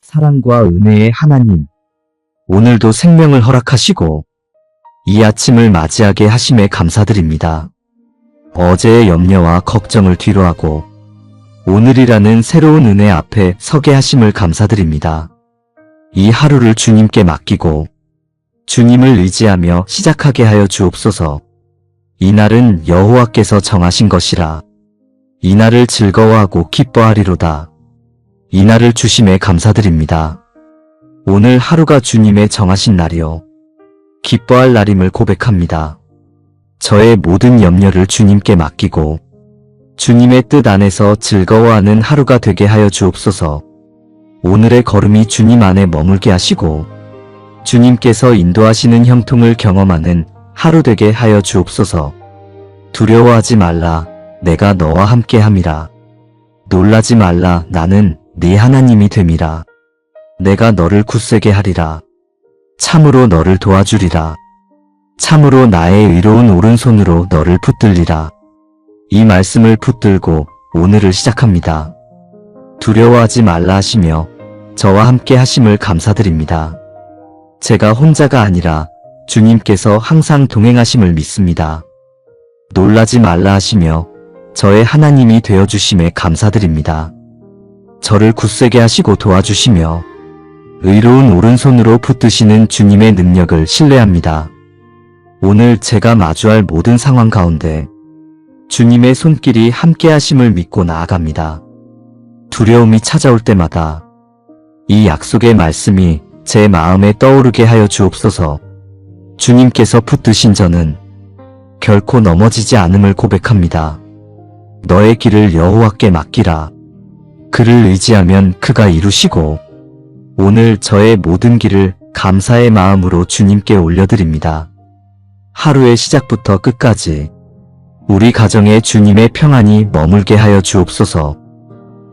사랑과 은혜의 하나님, 오늘도 생명을 허락하시고 이 아침을 맞이하게 하심에 감사드립니다. 어제의 염려와 걱정을 뒤로하고 오늘이라는 새로운 은혜 앞에 서게 하심을 감사드립니다. 이 하루를 주님께 맡기고 주님을 의지하며 시작하게 하여 주옵소서. 이날은 여호와께서 정하신 것이라. 이날을 즐거워하고 기뻐하리로다. 이날을 주심에 감사드립니다. 오늘 하루가 주님의 정하신 날이요 기뻐할 날임을 고백합니다. 저의 모든 염려를 주님께 맡기고 주님의 뜻 안에서 즐거워하는 하루가 되게 하여 주옵소서. 오늘의 걸음이 주님 안에 머물게 하시고 주님께서 인도하시는 형통을 경험하는 하루 되게 하여 주옵소서. 두려워하지 말라, 내가 너와 함께함이라. 놀라지 말라, 나는 네 하나님이 됨이라. 내가 너를 굳세게 하리라. 참으로 너를 도와주리라. 참으로 나의 의로운 오른손으로 너를 붙들리라. 이 말씀을 붙들고 오늘을 시작합니다. 두려워하지 말라 하시며 저와 함께 하심을 감사드립니다. 제가 혼자가 아니라 주님께서 항상 동행하심을 믿습니다. 놀라지 말라 하시며 저의 하나님이 되어주심에 감사드립니다. 저를 굳세게 하시고 도와주시며 의로운 오른손으로 붙드시는 주님의 능력을 신뢰합니다. 오늘 제가 마주할 모든 상황 가운데 주님의 손길이 함께 하심을 믿고 나아갑니다. 두려움이 찾아올 때마다 이 약속의 말씀이 제 마음에 떠오르게 하여 주옵소서. 주님께서 붙드신 저는 결코 넘어지지 않음을 고백합니다. 너의 길을 여호와께 맡기라. 그를 의지하면 그가 이루시고 오늘 저의 모든 길을 감사의 마음으로 주님께 올려드립니다. 하루의 시작부터 끝까지 우리 가정에 주님의 평안이 머물게 하여 주옵소서.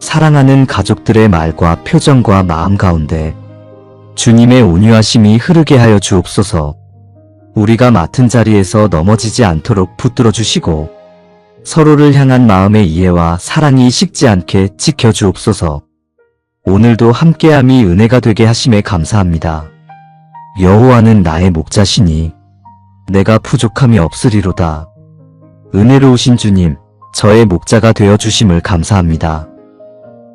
사랑하는 가족들의 말과 표정과 마음 가운데 주님의 온유하심이 흐르게 하여 주옵소서. 우리가 맡은 자리에서 넘어지지 않도록 붙들어 주시고 서로를 향한 마음의 이해와 사랑이 식지 않게 지켜주옵소서. 오늘도 함께함이 은혜가 되게 하심에 감사합니다. 여호와는 나의 목자시니 내가 부족함이 없으리로다. 은혜로우신 주님, 저의 목자가 되어주심을 감사합니다.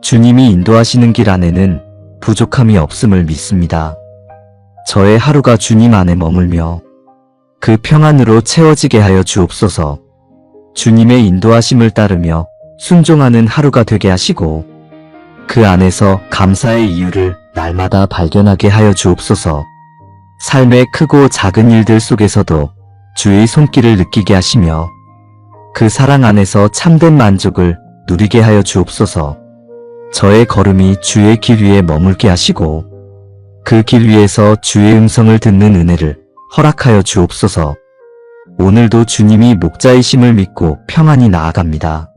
주님이 인도하시는 길 안에는 부족함이 없음을 믿습니다. 저의 하루가 주님 안에 머물며 그 평안으로 채워지게 하여 주옵소서. 주님의 인도하심을 따르며 순종하는 하루가 되게 하시고 그 안에서 감사의 이유를 날마다 발견하게 하여 주옵소서. 삶의 크고 작은 일들 속에서도 주의 손길을 느끼게 하시며 그 사랑 안에서 참된 만족을 누리게 하여 주옵소서. 저의 걸음이 주의 길 위에 머물게 하시고 그 길 위에서 주의 음성을 듣는 은혜를 허락하여 주옵소서. 오늘도 주님이 목자이심을 믿고 평안히 나아갑니다.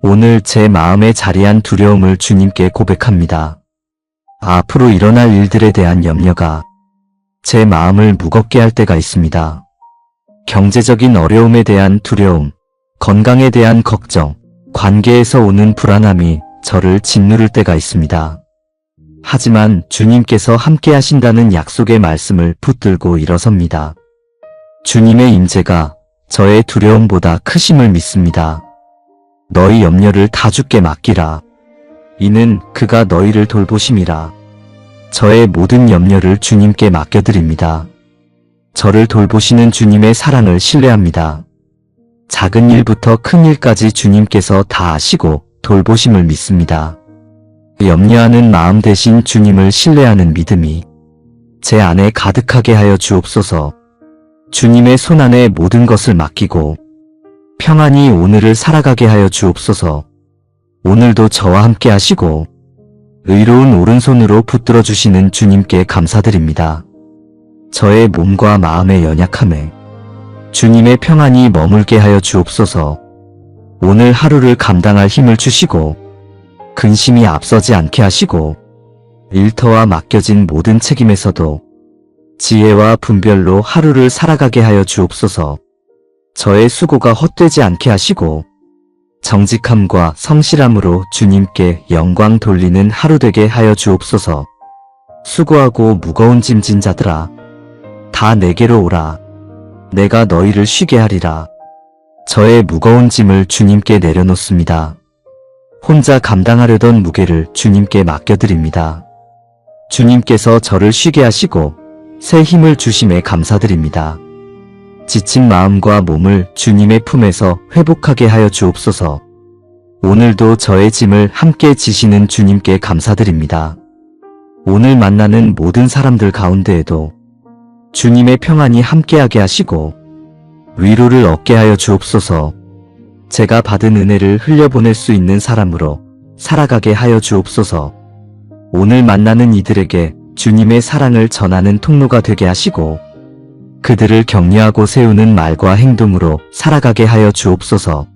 오늘 제 마음에 자리한 두려움을 주님께 고백합니다. 앞으로 일어날 일들에 대한 염려가 제 마음을 무겁게 할 때가 있습니다. 경제적인 어려움에 대한 두려움, 건강에 대한 걱정, 관계에서 오는 불안함이 저를 짓누를 때가 있습니다. 하지만 주님께서 함께 하신다는 약속의 말씀을 붙들고 일어섭니다. 주님의 임재가 저의 두려움보다 크심을 믿습니다. 너희 염려를 다 주께 맡기라. 이는 그가 너희를 돌보심이라. 저의 모든 염려를 주님께 맡겨드립니다. 저를 돌보시는 주님의 사랑을 신뢰합니다. 작은 일부터 큰 일까지 주님께서 다 아시고 돌보심을 믿습니다. 염려하는 마음 대신 주님을 신뢰하는 믿음이 제 안에 가득하게 하여 주옵소서. 주님의 손 안에 모든 것을 맡기고 평안히 오늘을 살아가게 하여 주옵소서. 오늘도 저와 함께 하시고 의로운 오른손으로 붙들어 주시는 주님께 감사드립니다. 저의 몸과 마음의 연약함에 주님의 평안이 머물게 하여 주옵소서. 오늘 하루를 감당할 힘을 주시고 근심이 앞서지 않게 하시고 일터와 맡겨진 모든 책임에서도 지혜와 분별로 하루를 살아가게 하여 주옵소서. 저의 수고가 헛되지 않게 하시고 정직함과 성실함으로 주님께 영광 돌리는 하루 되게 하여 주옵소서. 수고하고 무거운 짐진 자들아, 다 내게로 오라. 내가 너희를 쉬게 하리라. 저의 무거운 짐을 주님께 내려놓습니다. 혼자 감당하려던 무게를 주님께 맡겨드립니다. 주님께서 저를 쉬게 하시고 새 힘을 주심에 감사드립니다. 지친 마음과 몸을 주님의 품에서 회복하게 하여 주옵소서. 오늘도 저의 짐을 함께 지시는 주님께 감사드립니다. 오늘 만나는 모든 사람들 가운데에도 주님의 평안이 함께하게 하시고 위로를 얻게 하여 주옵소서. 제가 받은 은혜를 흘려보낼 수 있는 사람으로 살아가게 하여 주옵소서. 오늘 만나는 이들에게 주님의 사랑을 전하는 통로가 되게 하시고 그들을 격려하고 세우는 말과 행동으로 살아가게 하여 주옵소서.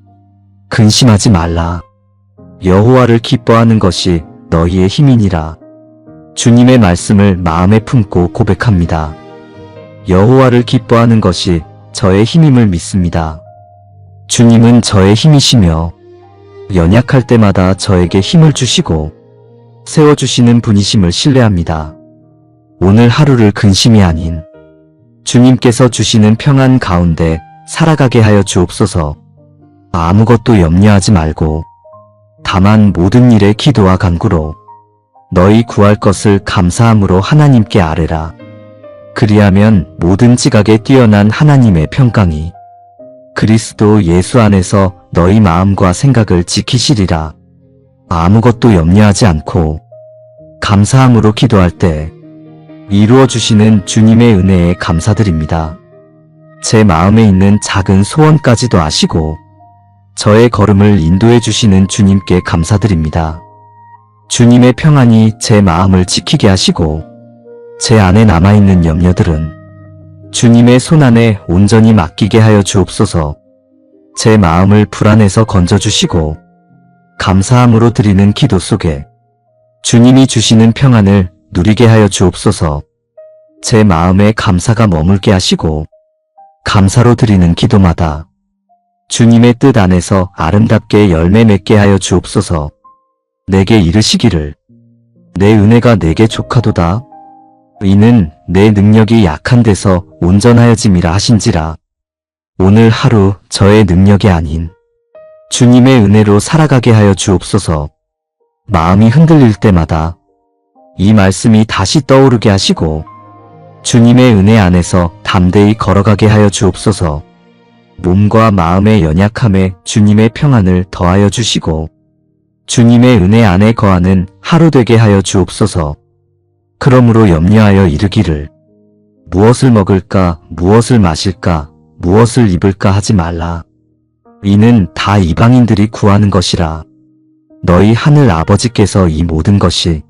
근심하지 말라. 여호와를 기뻐하는 것이 너희의 힘이니라. 주님의 말씀을 마음에 품고 고백합니다. 여호와를 기뻐하는 것이 저의 힘임을 믿습니다. 주님은 저의 힘이시며 연약할 때마다 저에게 힘을 주시고 세워주시는 분이심을 신뢰합니다. 오늘 하루를 근심이 아닌 주님께서 주시는 평안 가운데 살아가게 하여 주옵소서. 아무것도 염려하지 말고 다만 모든 일에 기도와 간구로 너희 구할 것을 감사함으로 하나님께 아뢰라. 그리하면 모든 지각에 뛰어난 하나님의 평강이 그리스도 예수 안에서 너희 마음과 생각을 지키시리라. 아무것도 염려하지 않고 감사함으로 기도할 때 이루어 주시는 주님의 은혜에 감사드립니다. 제 마음에 있는 작은 소원까지도 아시고 저의 걸음을 인도해 주시는 주님께 감사드립니다. 주님의 평안이 제 마음을 지키게 하시고 제 안에 남아있는 염려들은 주님의 손안에 온전히 맡기게 하여 주옵소서. 제 마음을 불안에서 건져주시고 감사함으로 드리는 기도 속에 주님이 주시는 평안을 누리게 하여 주옵소서. 제 마음에 감사가 머물게 하시고 감사로 드리는 기도마다 주님의 뜻 안에서 아름답게 열매 맺게 하여 주옵소서. 내게 이르시기를 내 은혜가 내게 족하도다. 이는 내 능력이 약한 데서 온전하여짐이라 하신지라. 오늘 하루 저의 능력이 아닌 주님의 은혜로 살아가게 하여 주옵소서. 마음이 흔들릴 때마다 이 말씀이 다시 떠오르게 하시고 주님의 은혜 안에서 담대히 걸어가게 하여 주옵소서. 몸과 마음의 연약함에 주님의 평안을 더하여 주시고 주님의 은혜 안에 거하는 하루 되게 하여 주옵소서. 그러므로 염려하여 이르기를 무엇을 먹을까, 무엇을 마실까, 무엇을 입을까 하지 말라. 이는 다 이방인들이 구하는 것이라. 너희 하늘 아버지께서 이 모든 것이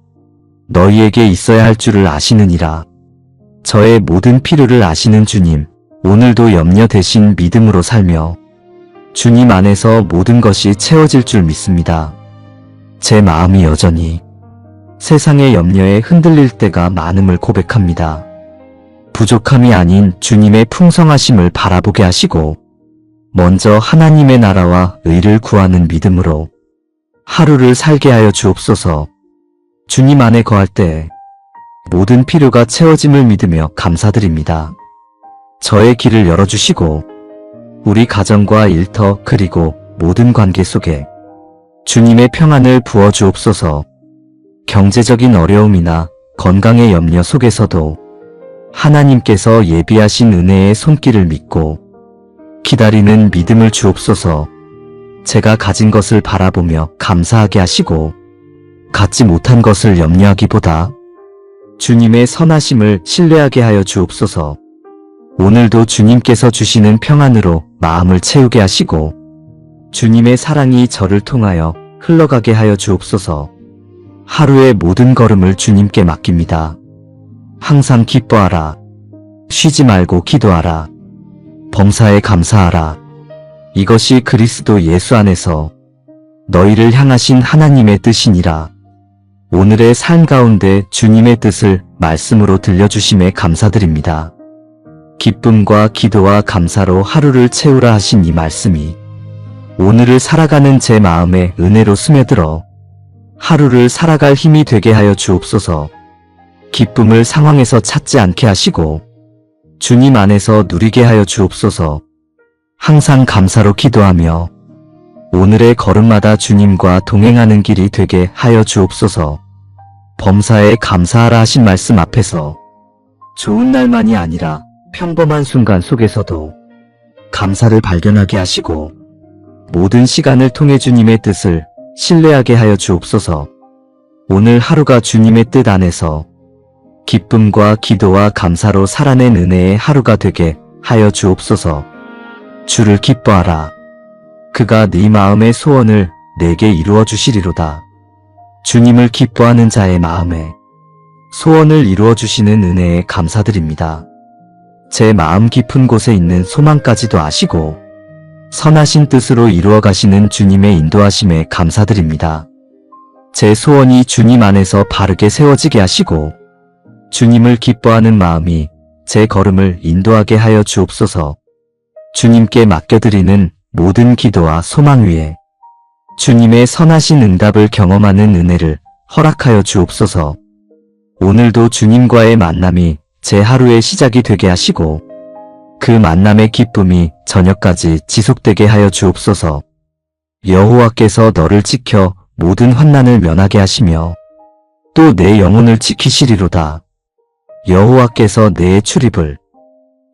너희에게 있어야 할 줄을 아시느니라. 저의 모든 필요를 아시는 주님, 오늘도 염려 대신 믿음으로 살며 주님 안에서 모든 것이 채워질 줄 믿습니다. 제 마음이 여전히 세상의 염려에 흔들릴 때가 많음을 고백합니다. 부족함이 아닌 주님의 풍성하심을 바라보게 하시고 먼저 하나님의 나라와 의를 구하는 믿음으로 하루를 살게 하여 주옵소서. 주님 안에 거할 때 모든 필요가 채워짐을 믿으며 감사드립니다. 저의 길을 열어주시고 우리 가정과 일터 그리고 모든 관계 속에 주님의 평안을 부어 주옵소서. 경제적인 어려움이나 건강의 염려 속에서도 하나님께서 예비하신 은혜의 손길을 믿고 기다리는 믿음을 주옵소서. 제가 가진 것을 바라보며 감사하게 하시고 갖지 못한 것을 염려하기보다 주님의 선하심을 신뢰하게 하여 주옵소서. 오늘도 주님께서 주시는 평안으로 마음을 채우게 하시고 주님의 사랑이 저를 통하여 흘러가게 하여 주옵소서. 하루의 모든 걸음을 주님께 맡깁니다. 항상 기뻐하라. 쉬지 말고 기도하라. 범사에 감사하라. 이것이 그리스도 예수 안에서 너희를 향하신 하나님의 뜻이니라. 오늘의 삶 가운데 주님의 뜻을 말씀으로 들려주심에 감사드립니다. 기쁨과 기도와 감사로 하루를 채우라 하신 이 말씀이 오늘을 살아가는 제 마음에 은혜로 스며들어 하루를 살아갈 힘이 되게 하여 주옵소서. 기쁨을 상황에서 찾지 않게 하시고 주님 안에서 누리게 하여 주옵소서. 항상 감사로 기도하며 오늘의 걸음마다 주님과 동행하는 길이 되게 하여 주옵소서. 범사에 감사하라 하신 말씀 앞에서 좋은 날만이 아니라 평범한 순간 속에서도 감사를 발견하게 하시고 모든 시간을 통해 주님의 뜻을 신뢰하게 하여 주옵소서. 오늘 하루가 주님의 뜻 안에서 기쁨과 기도와 감사로 살아낸 은혜의 하루가 되게 하여 주옵소서. 주를 기뻐하라. 그가 네 마음의 소원을 내게 이루어 주시리로다. 주님을 기뻐하는 자의 마음에 소원을 이루어 주시는 은혜에 감사드립니다. 제 마음 깊은 곳에 있는 소망까지도 아시고 선하신 뜻으로 이루어 가시는 주님의 인도하심에 감사드립니다. 제 소원이 주님 안에서 바르게 세워지게 하시고 주님을 기뻐하는 마음이 제 걸음을 인도하게 하여 주옵소서. 주님께 맡겨드리는 모든 기도와 소망 위에 주님의 선하신 응답을 경험하는 은혜를 허락하여 주옵소서. 오늘도 주님과의 만남이 제 하루의 시작이 되게 하시고 그 만남의 기쁨이 저녁까지 지속되게 하여 주옵소서. 여호와께서 너를 지켜 모든 환난을 면하게 하시며 또 내 영혼을 지키시리로다. 여호와께서 내 출입을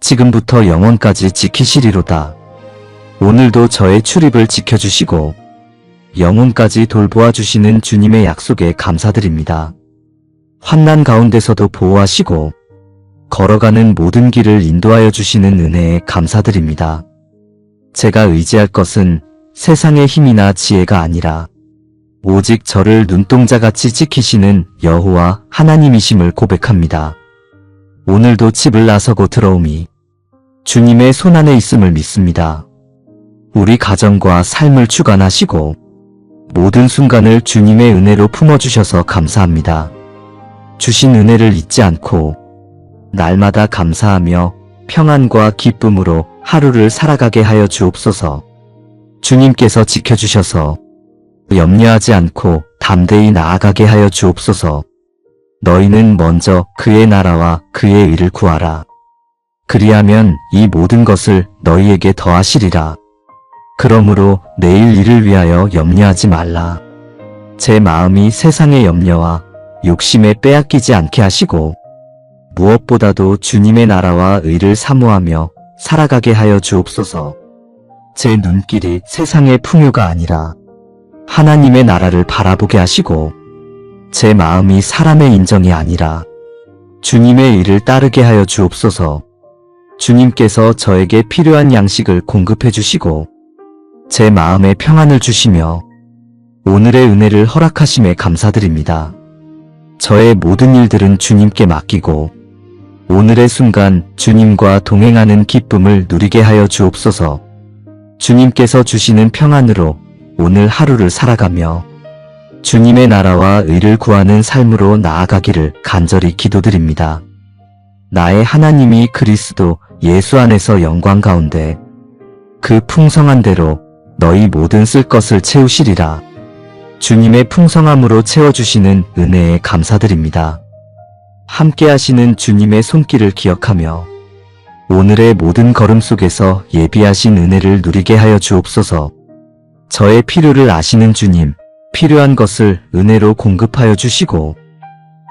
지금부터 영원까지 지키시리로다. 오늘도 저의 출입을 지켜주시고 영혼까지 돌보아 주시는 주님의 약속에 감사드립니다. 환난 가운데서도 보호하시고 걸어가는 모든 길을 인도하여 주시는 은혜에 감사드립니다. 제가 의지할 것은 세상의 힘이나 지혜가 아니라 오직 저를 눈동자같이 지키시는 여호와 하나님이심을 고백합니다. 오늘도 집을 나서고 들어오미 주님의 손안에 있음을 믿습니다. 우리 가정과 삶을 주관하시고 모든 순간을 주님의 은혜로 품어주셔서 감사합니다. 주신 은혜를 잊지 않고 날마다 감사하며 평안과 기쁨으로 하루를 살아가게 하여 주옵소서. 주님께서 지켜주셔서 염려하지 않고 담대히 나아가게 하여 주옵소서. 너희는 먼저 그의 나라와 그의 의를 구하라. 그리하면 이 모든 것을 너희에게 더하시리라. 그러므로 내일 일을 위하여 염려하지 말라. 제 마음이 세상의 염려와 욕심에 빼앗기지 않게 하시고 무엇보다도 주님의 나라와 의를 사모하며 살아가게 하여 주옵소서. 제 눈길이 세상의 풍요가 아니라 하나님의 나라를 바라보게 하시고 제 마음이 사람의 인정이 아니라 주님의 의를 따르게 하여 주옵소서. 주님께서 저에게 필요한 양식을 공급해 주시고 제 마음에 평안을 주시며 오늘의 은혜를 허락하심에 감사드립니다. 저의 모든 일들은 주님께 맡기고 오늘의 순간 주님과 동행하는 기쁨을 누리게 하여 주옵소서. 주님께서 주시는 평안으로 오늘 하루를 살아가며 주님의 나라와 의를 구하는 삶으로 나아가기를 간절히 기도드립니다. 나의 하나님이 그리스도 예수 안에서 영광 가운데 그 풍성한 대로 너희 모든 쓸 것을 채우시리라. 주님의 풍성함으로 채워주시는 은혜에 감사드립니다. 함께 하시는 주님의 손길을 기억하며 오늘의 모든 걸음 속에서 예비하신 은혜를 누리게 하여 주옵소서. 저의 필요를 아시는 주님, 필요한 것을 은혜로 공급하여 주시고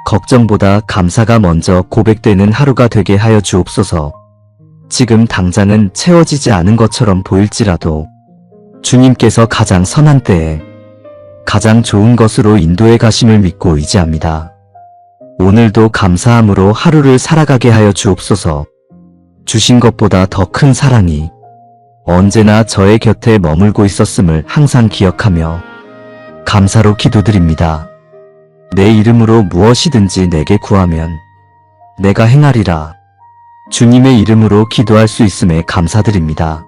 걱정보다 감사가 먼저 고백되는 하루가 되게 하여 주옵소서. 지금 당장은 채워지지 않은 것처럼 보일지라도 주님께서 가장 선한 때에 가장 좋은 것으로 인도해 가심을 믿고 의지합니다. 오늘도 감사함으로 하루를 살아가게 하여 주옵소서. 주신 것보다 더 큰 사랑이 언제나 저의 곁에 머물고 있었음을 항상 기억하며 감사로 기도드립니다. 내 이름으로 무엇이든지 내게 구하면 내가 행하리라. 주님의 이름으로 기도할 수 있음에 감사드립니다.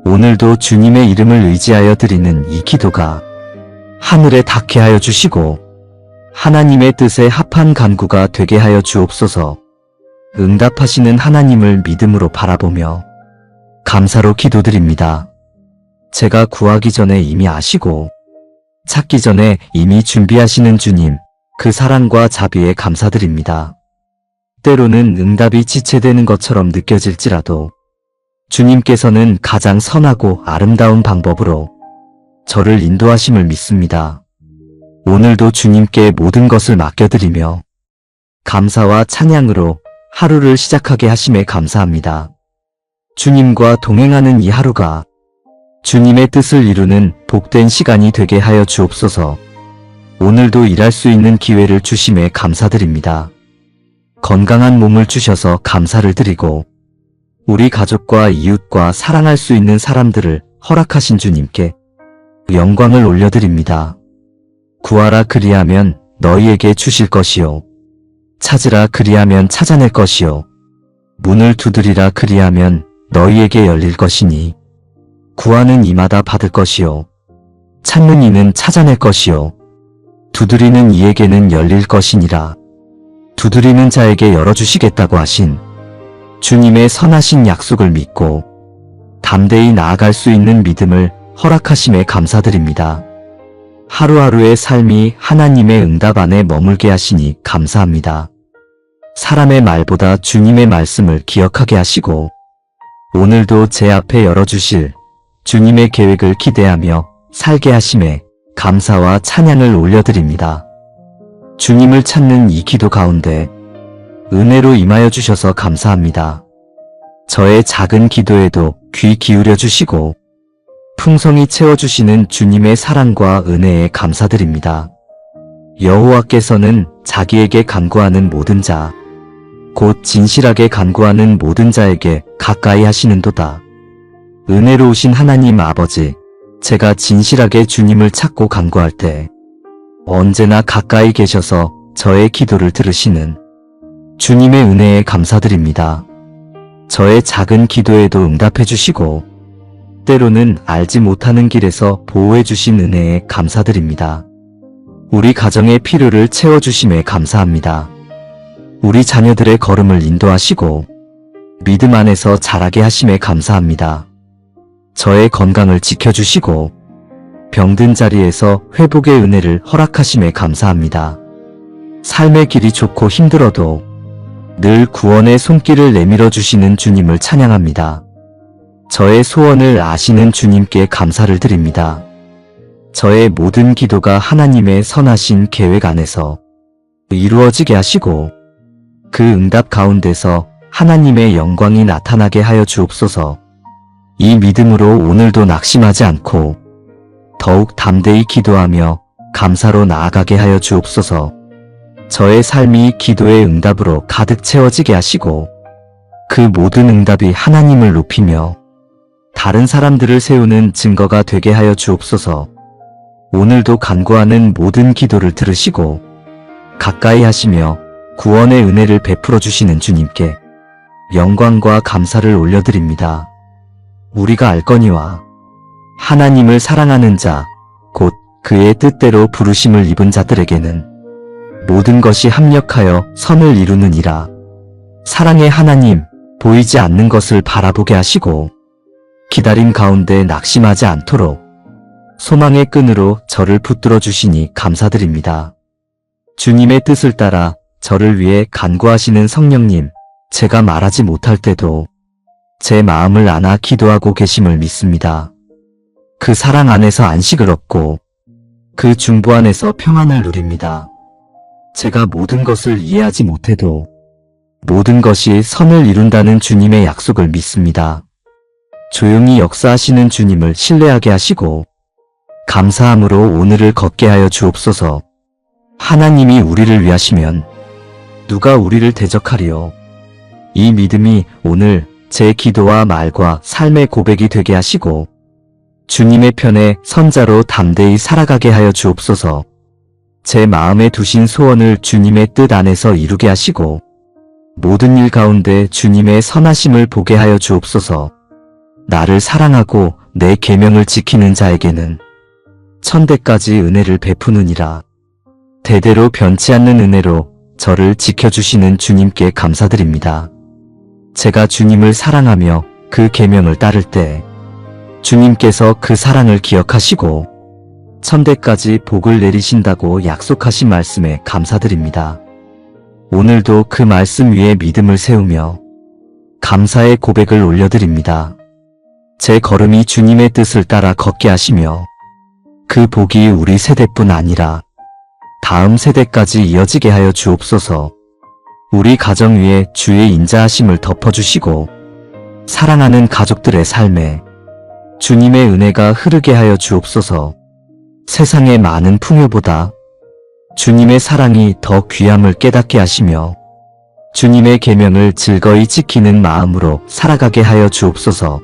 오늘도 주님의 이름을 의지하여 드리는 이 기도가 하늘에 닿게 하여 주시고 하나님의 뜻에 합한 간구가 되게 하여 주옵소서. 응답하시는 하나님을 믿음으로 바라보며 감사로 기도드립니다. 제가 구하기 전에 이미 아시고 찾기 전에 이미 준비하시는 주님, 그 사랑과 자비에 감사드립니다. 때로는 응답이 지체되는 것처럼 느껴질지라도 주님께서는 가장 선하고 아름다운 방법으로 저를 인도하심을 믿습니다. 오늘도 주님께 모든 것을 맡겨드리며 감사와 찬양으로 하루를 시작하게 하심에 감사합니다. 주님과 동행하는 이 하루가 주님의 뜻을 이루는 복된 시간이 되게 하여 주옵소서. 오늘도 일할 수 있는 기회를 주심에 감사드립니다. 건강한 몸을 주셔서 감사를 드리고 우리 가족과 이웃과 사랑할 수 있는 사람들을 허락하신 주님께 영광을 올려드립니다. 구하라 그리하면 너희에게 주실 것이요. 찾으라 그리하면 찾아낼 것이요. 문을 두드리라 그리하면 너희에게 열릴 것이니 구하는 이마다 받을 것이요. 찾는 이는 찾아낼 것이요. 두드리는 이에게는 열릴 것이니라. 두드리는 자에게 열어주시겠다고 하신 주님의 선하신 약속을 믿고 담대히 나아갈 수 있는 믿음을 허락하심에 감사드립니다. 하루하루의 삶이 하나님의 응답 안에 머물게 하시니 감사합니다. 사람의 말보다 주님의 말씀을 기억하게 하시고 오늘도 제 앞에 열어주실 주님의 계획을 기대하며 살게 하심에 감사와 찬양을 올려드립니다. 주님을 찾는 이 기도 가운데 은혜로 임하여 주셔서 감사합니다. 저의 작은 기도에도 귀 기울여 주시고 풍성히 채워주시는 주님의 사랑과 은혜에 감사드립니다. 여호와께서는 자기에게 간구하는 모든 자, 곧 진실하게 간구하는 모든 자에게 가까이 하시는도다. 은혜로우신 하나님 아버지, 제가 진실하게 주님을 찾고 간구할 때 언제나 가까이 계셔서 저의 기도를 들으시는 주님의 은혜에 감사드립니다. 저의 작은 기도에도 응답해 주시고 때로는 알지 못하는 길에서 보호해 주신 은혜에 감사드립니다. 우리 가정의 필요를 채워주심에 감사합니다. 우리 자녀들의 걸음을 인도하시고 믿음 안에서 자라게 하심에 감사합니다. 저의 건강을 지켜주시고 병든 자리에서 회복의 은혜를 허락하심에 감사합니다. 삶의 길이 좋고 힘들어도 늘 구원의 손길을 내밀어 주시는 주님을 찬양합니다. 저의 소원을 아시는 주님께 감사를 드립니다. 저의 모든 기도가 하나님의 선하신 계획 안에서 이루어지게 하시고 그 응답 가운데서 하나님의 영광이 나타나게 하여 주옵소서. 이 믿음으로 오늘도 낙심하지 않고 더욱 담대히 기도하며 감사로 나아가게 하여 주옵소서. 저의 삶이 기도의 응답으로 가득 채워지게 하시고 그 모든 응답이 하나님을 높이며 다른 사람들을 세우는 증거가 되게 하여 주옵소서. 오늘도 간구하는 모든 기도를 들으시고 가까이 하시며 구원의 은혜를 베풀어 주시는 주님께 영광과 감사를 올려드립니다. 우리가 알거니와 하나님을 사랑하는 자, 곧 그의 뜻대로 부르심을 입은 자들에게는 모든 것이 합력하여 선을 이루느니라. 사랑의 하나님, 보이지 않는 것을 바라보게 하시고 기다림 가운데 낙심하지 않도록 소망의 끈으로 저를 붙들어 주시니 감사드립니다. 주님의 뜻을 따라 저를 위해 간구하시는 성령님, 제가 말하지 못할 때도 제 마음을 안아 기도하고 계심을 믿습니다. 그 사랑 안에서 안식을 얻고 그 중보 안에서 평안을 누립니다. 제가 모든 것을 이해하지 못해도 모든 것이 선을 이룬다는 주님의 약속을 믿습니다. 조용히 역사하시는 주님을 신뢰하게 하시고 감사함으로 오늘을 걷게 하여 주옵소서. 하나님이 우리를 위하시면 누가 우리를 대적하리요. 이 믿음이 오늘 제 기도와 말과 삶의 고백이 되게 하시고 주님의 편에 선자로 담대히 살아가게 하여 주옵소서. 제 마음에 두신 소원을 주님의 뜻 안에서 이루게 하시고 모든 일 가운데 주님의 선하심을 보게 하여 주옵소서. 나를 사랑하고 내 계명을 지키는 자에게는 천대까지 은혜를 베푸느니라. 대대로 변치 않는 은혜로 저를 지켜주시는 주님께 감사드립니다. 제가 주님을 사랑하며 그 계명을 따를 때 주님께서 그 사랑을 기억하시고 천대까지 복을 내리신다고 약속하신 말씀에 감사드립니다. 오늘도 그 말씀 위에 믿음을 세우며 감사의 고백을 올려드립니다. 제 걸음이 주님의 뜻을 따라 걷게 하시며 그 복이 우리 세대뿐 아니라 다음 세대까지 이어지게 하여 주옵소서. 우리 가정 위에 주의 인자하심을 덮어주시고 사랑하는 가족들의 삶에 주님의 은혜가 흐르게 하여 주옵소서. 세상의 많은 풍요보다 주님의 사랑이 더 귀함을 깨닫게 하시며 주님의 계명을 즐거이 지키는 마음으로 살아가게 하여 주옵소서.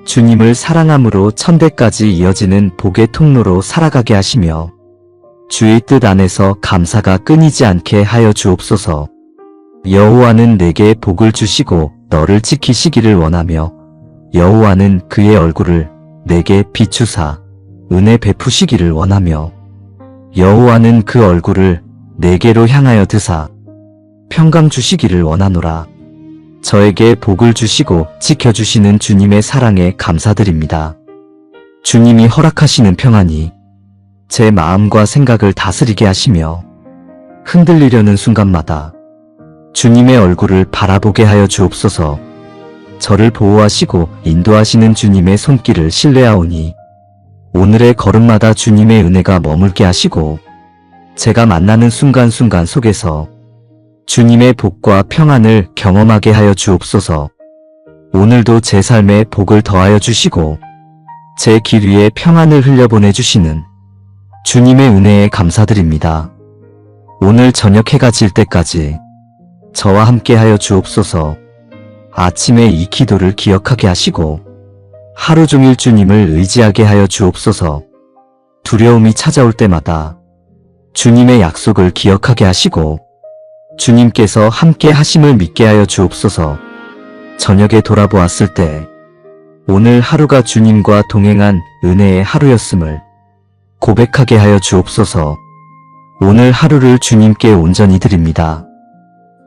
주님을 사랑함으로 천대까지 이어지는 복의 통로로 살아가게 하시며 주의 뜻 안에서 감사가 끊이지 않게 하여 주옵소서. 여호와는 내게 복을 주시고 너를 지키시기를 원하며 여호와는 그의 얼굴을 내게 비추사 은혜 베푸시기를 원하며 여호와는 그 얼굴을 내게로 향하여 드사 평강 주시기를 원하노라. 저에게 복을 주시고 지켜주시는 주님의 사랑에 감사드립니다. 주님이 허락하시는 평안이 제 마음과 생각을 다스리게 하시며 흔들리려는 순간마다 주님의 얼굴을 바라보게 하여 주옵소서. 저를 보호하시고 인도하시는 주님의 손길을 신뢰하오니 오늘의 걸음마다 주님의 은혜가 머물게 하시고 제가 만나는 순간순간 속에서 주님의 복과 평안을 경험하게 하여 주옵소서. 오늘도 제 삶에 복을 더하여 주시고 제 길 위에 평안을 흘려보내 주시는 주님의 은혜에 감사드립니다. 오늘 저녁 해가 질 때까지 저와 함께 하여 주옵소서. 아침에 이 기도를 기억하게 하시고 하루 종일 주님을 의지하게 하여 주옵소서. 두려움이 찾아올 때마다 주님의 약속을 기억하게 하시고 주님께서 함께 하심을 믿게 하여 주옵소서. 저녁에 돌아보았을 때 오늘 하루가 주님과 동행한 은혜의 하루였음을 고백하게 하여 주옵소서. 오늘 하루를 주님께 온전히 드립니다.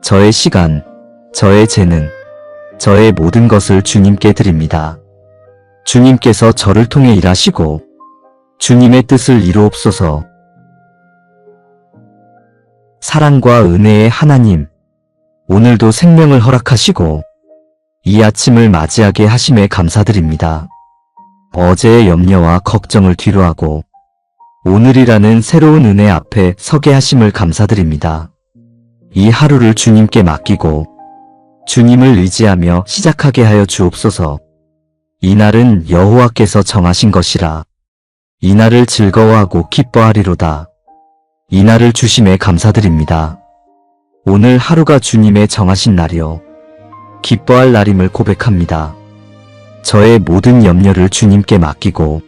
저의 시간, 저의 재능, 저의 모든 것을 주님께 드립니다. 주님께서 저를 통해 일하시고 주님의 뜻을 이루옵소서. 사랑과 은혜의 하나님, 오늘도 생명을 허락하시고 이 아침을 맞이하게 하심에 감사드립니다. 어제의 염려와 걱정을 뒤로하고 오늘이라는 새로운 은혜 앞에 서게 하심을 감사드립니다. 이 하루를 주님께 맡기고 주님을 의지하며 시작하게 하여 주옵소서. 이날은 여호와께서 정하신 것이라 이날을 즐거워하고 기뻐하리로다. 이날을 주심에 감사드립니다. 오늘 하루가 주님의 정하신 날이요 기뻐할 날임을 고백합니다. 저의 모든 염려를 주님께 맡기고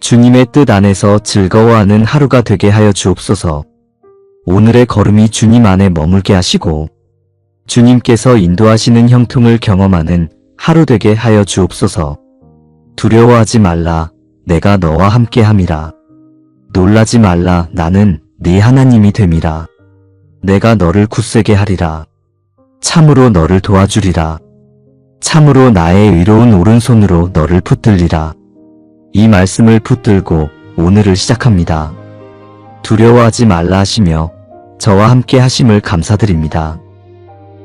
주님의 뜻 안에서 즐거워하는 하루가 되게 하여 주옵소서. 오늘의 걸음이 주님 안에 머물게 하시고 주님께서 인도하시는 형통을 경험하는 하루 되게 하여 주옵소서. 두려워하지 말라, 내가 너와 함께함이라. 놀라지 말라, 나는 네 하나님이 됨이라. 내가 너를 굳세게 하리라. 참으로 너를 도와주리라. 참으로 나의 의로운 오른손으로 너를 붙들리라. 이 말씀을 붙들고 오늘을 시작합니다. 두려워하지 말라 하시며 저와 함께 하심을 감사드립니다.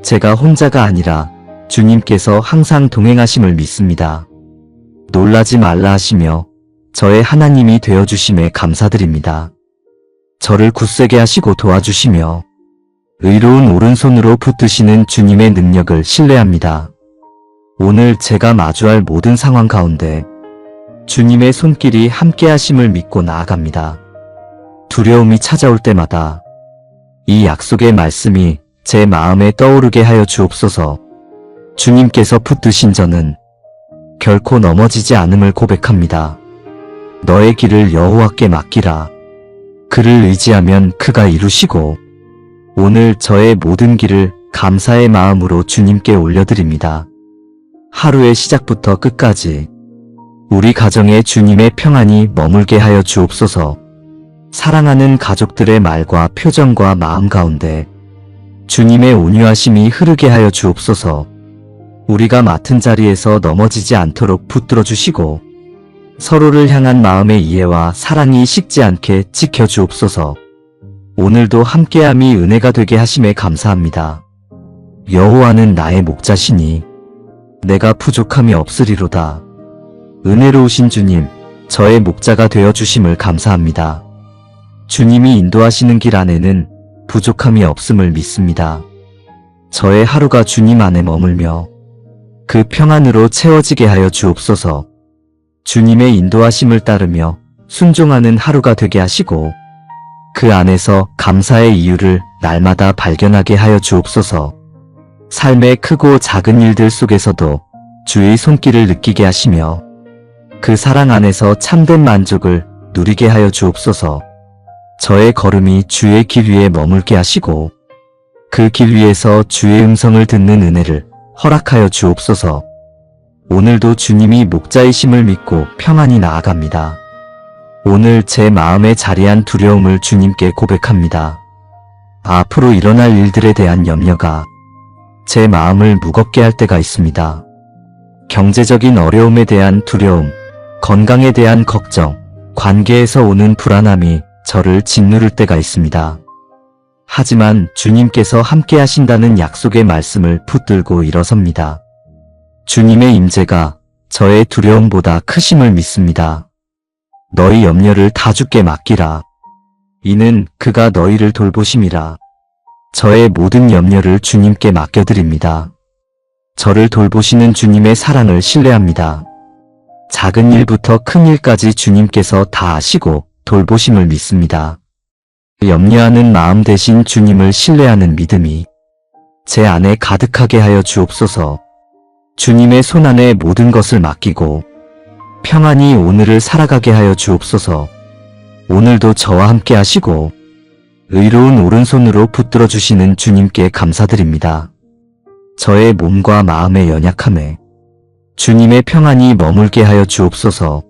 제가 혼자가 아니라 주님께서 항상 동행하심을 믿습니다. 놀라지 말라 하시며 저의 하나님이 되어주심에 감사드립니다. 저를 굳세게 하시고 도와주시며 의로운 오른손으로 붙드시는 주님의 능력을 신뢰합니다. 오늘 제가 마주할 모든 상황 가운데 주님의 손길이 함께 하심을 믿고 나아갑니다. 두려움이 찾아올 때마다 이 약속의 말씀이 제 마음에 떠오르게 하여 주옵소서. 주님께서 붙드신 저는 결코 넘어지지 않음을 고백합니다. 너의 길을 여호와께 맡기라. 그를 의지하면 그가 이루시고 오늘 저의 모든 길을 감사의 마음으로 주님께 올려드립니다. 하루의 시작부터 끝까지 우리 가정에 주님의 평안이 머물게 하여 주옵소서. 사랑하는 가족들의 말과 표정과 마음 가운데 주님의 온유하심이 흐르게 하여 주옵소서. 우리가 맡은 자리에서 넘어지지 않도록 붙들어 주시고 서로를 향한 마음의 이해와 사랑이 식지 않게 지켜주옵소서. 오늘도 함께함이 은혜가 되게 하심에 감사합니다. 여호와는 나의 목자시니 내가 부족함이 없으리로다. 은혜로우신 주님, 저의 목자가 되어주심을 감사합니다. 주님이 인도하시는 길 안에는 부족함이 없음을 믿습니다. 저의 하루가 주님 안에 머물며 그 평안으로 채워지게 하여 주옵소서. 주님의 인도하심을 따르며 순종하는 하루가 되게 하시고 그 안에서 감사의 이유를 날마다 발견하게 하여 주옵소서. 삶의 크고 작은 일들 속에서도 주의 손길을 느끼게 하시며 그 사랑 안에서 참된 만족을 누리게 하여 주옵소서. 저의 걸음이 주의 길 위에 머물게 하시고 그 길 위에서 주의 음성을 듣는 은혜를 허락하여 주옵소서. 오늘도 주님이 목자이심을 믿고 평안히 나아갑니다. 오늘 제 마음에 자리한 두려움을 주님께 고백합니다. 앞으로 일어날 일들에 대한 염려가 제 마음을 무겁게 할 때가 있습니다. 경제적인 어려움에 대한 두려움, 건강에 대한 걱정, 관계에서 오는 불안함이 저를 짓누를 때가 있습니다. 하지만 주님께서 함께 하신다는 약속의 말씀을 붙들고 일어섭니다. 주님의 임재가 저의 두려움보다 크심을 믿습니다. 너희 염려를 다 주께 맡기라. 이는 그가 너희를 돌보심이라. 저의 모든 염려를 주님께 맡겨드립니다. 저를 돌보시는 주님의 사랑을 신뢰합니다. 작은 일부터 큰 일까지 주님께서 다 아시고 돌보심을 믿습니다. 염려하는 마음 대신 주님을 신뢰하는 믿음이 제 안에 가득하게 하여 주옵소서. 주님의 손안에 모든 것을 맡기고 평안히 오늘을 살아가게 하여 주옵소서. 오늘도 저와 함께 하시고 의로운 오른손으로 붙들어 주시는 주님께 감사드립니다. 저의 몸과 마음의 연약함에 주님의 평안이 머물게 하여 주옵소서.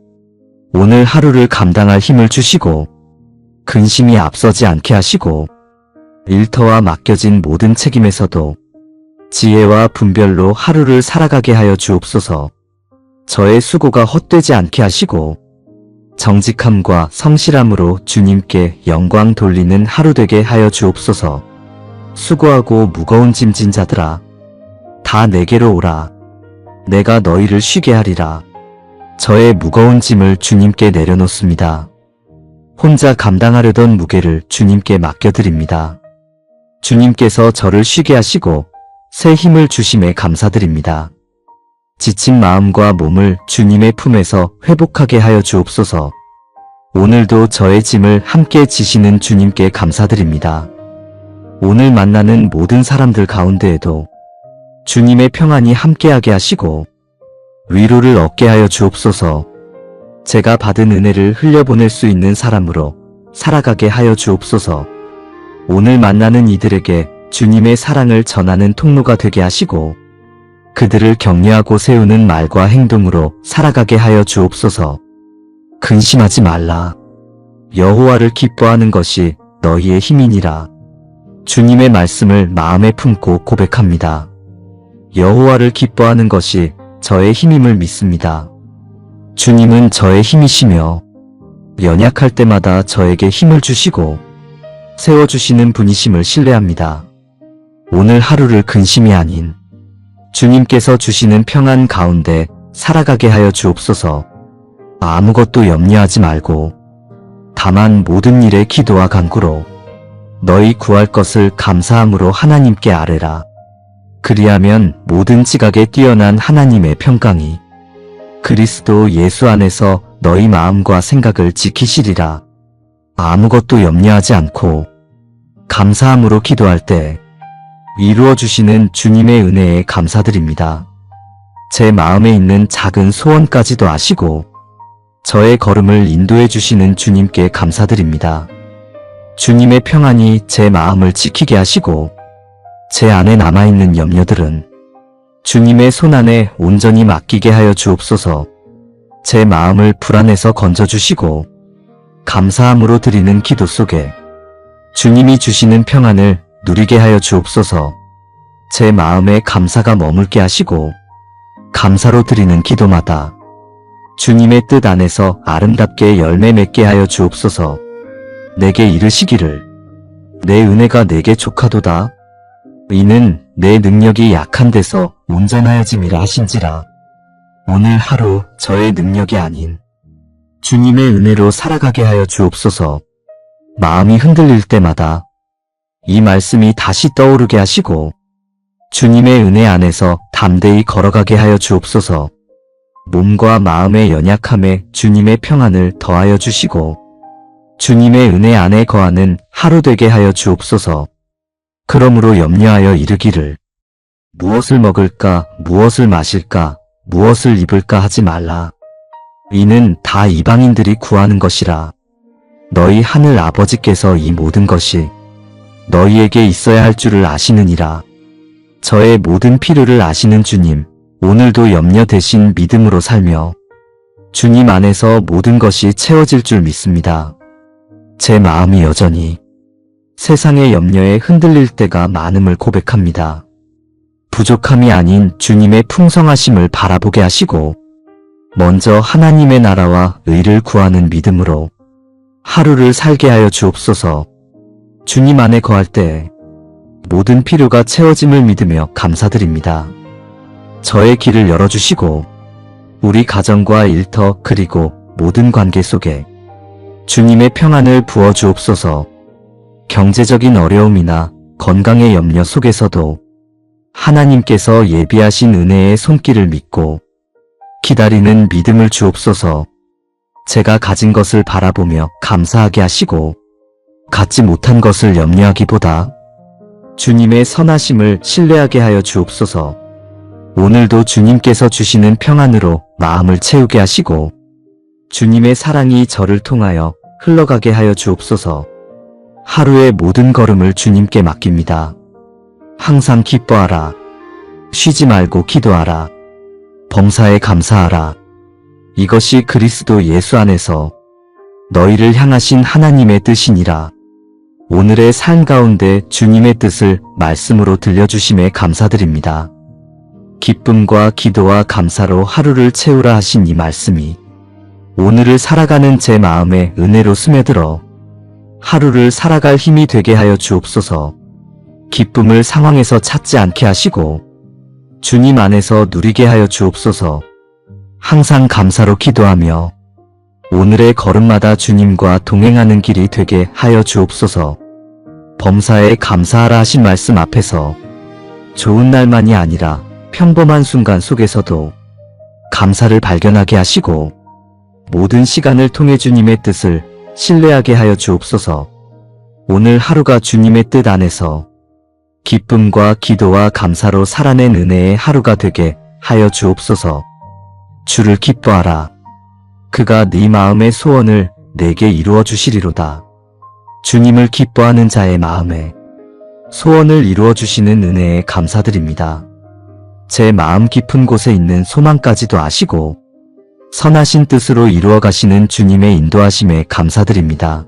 오늘 하루를 감당할 힘을 주시고 근심이 앞서지 않게 하시고 일터와 맡겨진 모든 책임에서도 지혜와 분별로 하루를 살아가게 하여 주옵소서. 저의 수고가 헛되지 않게 하시고 정직함과 성실함으로 주님께 영광 돌리는 하루 되게 하여 주옵소서. 수고하고 무거운 짐진 자들아, 다 내게로 오라. 내가 너희를 쉬게 하리라. 저의 무거운 짐을 주님께 내려놓습니다. 혼자 감당하려던 무게를 주님께 맡겨드립니다. 주님께서 저를 쉬게 하시고 새 힘을 주심에 감사드립니다. 지친 마음과 몸을 주님의 품에서 회복하게 하여 주옵소서. 오늘도 저의 짐을 함께 지시는 주님께 감사드립니다. 오늘 만나는 모든 사람들 가운데에도 주님의 평안이 함께하게 하시고 위로를 얻게 하여 주옵소서. 제가 받은 은혜를 흘려보낼 수 있는 사람으로 살아가게 하여 주옵소서. 오늘 만나는 이들에게 주님의 사랑을 전하는 통로가 되게 하시고 그들을 격려하고 세우는 말과 행동으로 살아가게 하여 주옵소서. 근심하지 말라. 여호와를 기뻐하는 것이 너희의 힘이니라. 주님의 말씀을 마음에 품고 고백합니다. 여호와를 기뻐하는 것이 저의 힘임을 믿습니다. 주님은 저의 힘이시며 연약할 때마다 저에게 힘을 주시고 세워주시는 분이심을 신뢰합니다. 오늘 하루를 근심이 아닌 주님께서 주시는 평안 가운데 살아가게 하여 주옵소서. 아무것도 염려하지 말고 다만 모든 일에 기도와 간구로 너희 구할 것을 감사함으로 하나님께 아뢰라. 그리하면 모든 지각에 뛰어난 하나님의 평강이 그리스도 예수 안에서 너희 마음과 생각을 지키시리라. 아무것도 염려하지 않고 감사함으로 기도할 때 이루어 주시는 주님의 은혜에 감사드립니다. 제 마음에 있는 작은 소원까지도 아시고 저의 걸음을 인도해 주시는 주님께 감사드립니다. 주님의 평안이 제 마음을 지키게 하시고 제 안에 남아있는 염려들은 주님의 손안에 온전히 맡기게 하여 주옵소서. 제 마음을 불안에서 건져주시고 감사함으로 드리는 기도 속에 주님이 주시는 평안을 누리게 하여 주옵소서. 제 마음에 감사가 머물게 하시고 감사로 드리는 기도마다 주님의 뜻 안에서 아름답게 열매 맺게 하여 주옵소서. 내게 이르시기를 내 은혜가 내게 족하도다. 이는 내 능력이 약한 데서 온전하여짐이라 하신지라. 오늘 하루 저의 능력이 아닌 주님의 은혜로 살아가게 하여 주옵소서. 마음이 흔들릴 때마다 이 말씀이 다시 떠오르게 하시고 주님의 은혜 안에서 담대히 걸어가게 하여 주옵소서. 몸과 마음의 연약함에 주님의 평안을 더하여 주시고 주님의 은혜 안에 거하는 하루 되게 하여 주옵소서. 그러므로 염려하여 이르기를 무엇을 먹을까, 무엇을 마실까, 무엇을 입을까 하지 말라. 이는 다 이방인들이 구하는 것이라. 너희 하늘 아버지께서 이 모든 것이 너희에게 있어야 할 줄을 아시느니라. 저의 모든 필요를 아시는 주님, 오늘도 염려 대신 믿음으로 살며 주님 안에서 모든 것이 채워질 줄 믿습니다. 제 마음이 여전히 세상의 염려에 흔들릴 때가 많음을 고백합니다. 부족함이 아닌 주님의 풍성하심을 바라보게 하시고 먼저 하나님의 나라와 의를 구하는 믿음으로 하루를 살게 하여 주옵소서. 주님 안에 거할 때 모든 필요가 채워짐을 믿으며 감사드립니다. 저의 길을 열어주시고 우리 가정과 일터 그리고 모든 관계 속에 주님의 평안을 부어주옵소서. 경제적인 어려움이나 건강의 염려 속에서도 하나님께서 예비하신 은혜의 손길을 믿고 기다리는 믿음을 주옵소서. 제가 가진 것을 바라보며 감사하게 하시고 갖지 못한 것을 염려하기보다 주님의 선하심을 신뢰하게 하여 주옵소서. 오늘도 주님께서 주시는 평안으로 마음을 채우게 하시고 주님의 사랑이 저를 통하여 흘러가게 하여 주옵소서. 하루의 모든 걸음을 주님께 맡깁니다. 항상 기뻐하라. 쉬지 말고 기도하라. 범사에 감사하라. 이것이 그리스도 예수 안에서 너희를 향하신 하나님의 뜻이니라. 오늘의 삶 가운데 주님의 뜻을 말씀으로 들려주심에 감사드립니다. 기쁨과 기도와 감사로 하루를 채우라 하신 이 말씀이 오늘을 살아가는 제 마음에 은혜로 스며들어 하루를 살아갈 힘이 되게 하여 주옵소서. 기쁨을 상황에서 찾지 않게 하시고 주님 안에서 누리게 하여 주옵소서. 항상 감사로 기도하며 오늘의 걸음마다 주님과 동행하는 길이 되게 하여 주옵소서. 범사에 감사하라 하신 말씀 앞에서 좋은 날만이 아니라 평범한 순간 속에서도 감사를 발견하게 하시고 모든 시간을 통해 주님의 뜻을 신뢰하게 하여 주옵소서. 오늘 하루가 주님의 뜻 안에서 기쁨과 기도와 감사로 살아낸 은혜의 하루가 되게 하여 주옵소서. 주를 기뻐하라. 그가 네 마음의 소원을 내게 이루어 주시리로다. 주님을 기뻐하는 자의 마음에 소원을 이루어 주시는 은혜에 감사드립니다. 제 마음 깊은 곳에 있는 소망까지도 아시고 선하신 뜻으로 이루어 가시는 주님의 인도하심에 감사드립니다.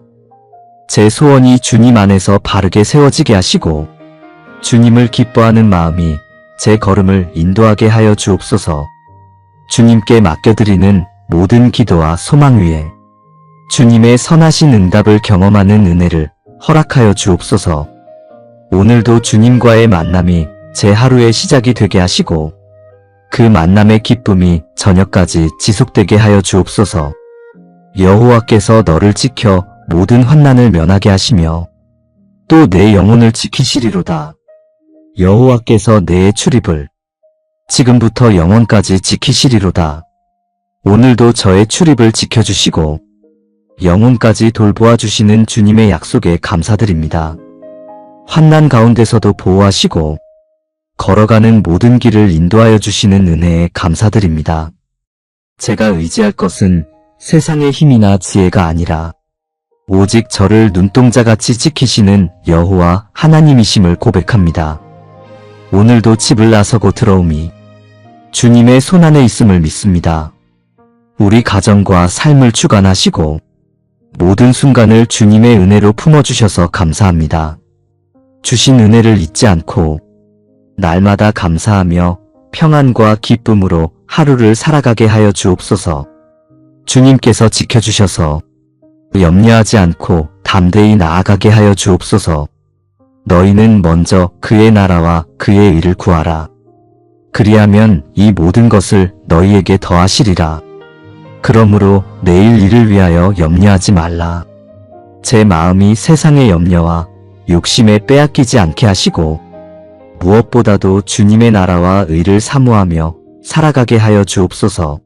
제 소원이 주님 안에서 바르게 세워지게 하시고 주님을 기뻐하는 마음이 제 걸음을 인도하게 하여 주옵소서. 주님께 맡겨드리는 모든 기도와 소망 위에 주님의 선하신 응답을 경험하는 은혜를 허락하여 주옵소서. 오늘도 주님과의 만남이 제 하루의 시작이 되게 하시고 그 만남의 기쁨이 저녁까지 지속되게 하여 주옵소서. 여호와께서 너를 지켜 모든 환난을 면하게 하시며 또 내 영혼을 지키시리로다. 여호와께서 내 출입을 지금부터 영원까지 지키시리로다. 오늘도 저의 출입을 지켜주시고 영혼까지 돌보아 주시는 주님의 약속에 감사드립니다. 환난 가운데서도 보호하시고 걸어가는 모든 길을 인도하여 주시는 은혜에 감사드립니다. 제가 의지할 것은 세상의 힘이나 지혜가 아니라 오직 저를 눈동자같이 지키시는 여호와 하나님이심을 고백합니다. 오늘도 집을 나서고 들어오미 주님의 손안에 있음을 믿습니다. 우리 가정과 삶을 주관하시고 모든 순간을 주님의 은혜로 품어주셔서 감사합니다. 주신 은혜를 잊지 않고 날마다 감사하며 평안과 기쁨으로 하루를 살아가게 하여 주옵소서. 주님께서 지켜주셔서 염려하지 않고 담대히 나아가게 하여 주옵소서. 너희는 먼저 그의 나라와 그의 의를 구하라. 그리하면 이 모든 것을 너희에게 더하시리라. 그러므로 내일 일을 위하여 염려하지 말라. 제 마음이 세상의 염려와 욕심에 빼앗기지 않게 하시고 무엇보다도 주님의 나라와 의를 사모하며 살아가게 하여 주옵소서.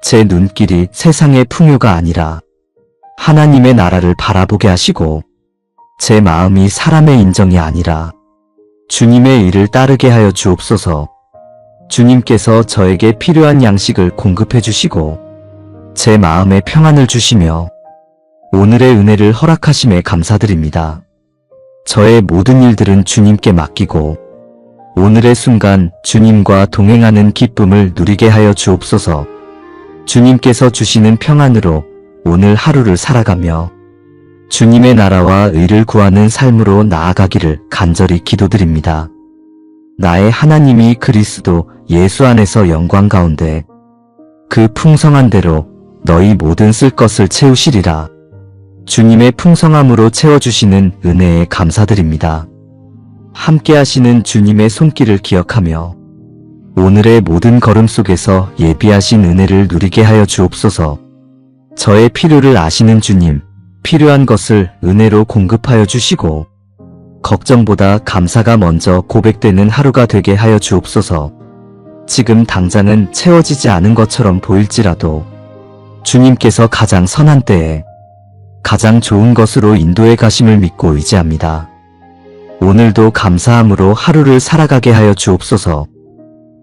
제 눈길이 세상의 풍요가 아니라 하나님의 나라를 바라보게 하시고 제 마음이 사람의 인정이 아니라 주님의 의를 따르게 하여 주옵소서. 주님께서 저에게 필요한 양식을 공급해 주시고 제 마음에 평안을 주시며 오늘의 은혜를 허락하심에 감사드립니다. 저의 모든 일들은 주님께 맡기고 오늘의 순간 주님과 동행하는 기쁨을 누리게 하여 주옵소서. 주님께서 주시는 평안으로 오늘 하루를 살아가며 주님의 나라와 의를 구하는 삶으로 나아가기를 간절히 기도드립니다. 나의 하나님이 그리스도 예수 안에서 영광 가운데 그 풍성한 대로 너희 모든 쓸 것을 채우시리라. 주님의 풍성함으로 채워주시는 은혜에 감사드립니다. 함께 하시는 주님의 손길을 기억하며 오늘의 모든 걸음 속에서 예비하신 은혜를 누리게 하여 주옵소서. 저의 필요를 아시는 주님, 필요한 것을 은혜로 공급하여 주시고 걱정보다 감사가 먼저 고백되는 하루가 되게 하여 주옵소서. 지금 당장은 채워지지 않은 것처럼 보일지라도 주님께서 가장 선한 때에 가장 좋은 것으로 인도해 가심을 믿고 의지합니다. 오늘도 감사함으로 하루를 살아가게 하여 주옵소서.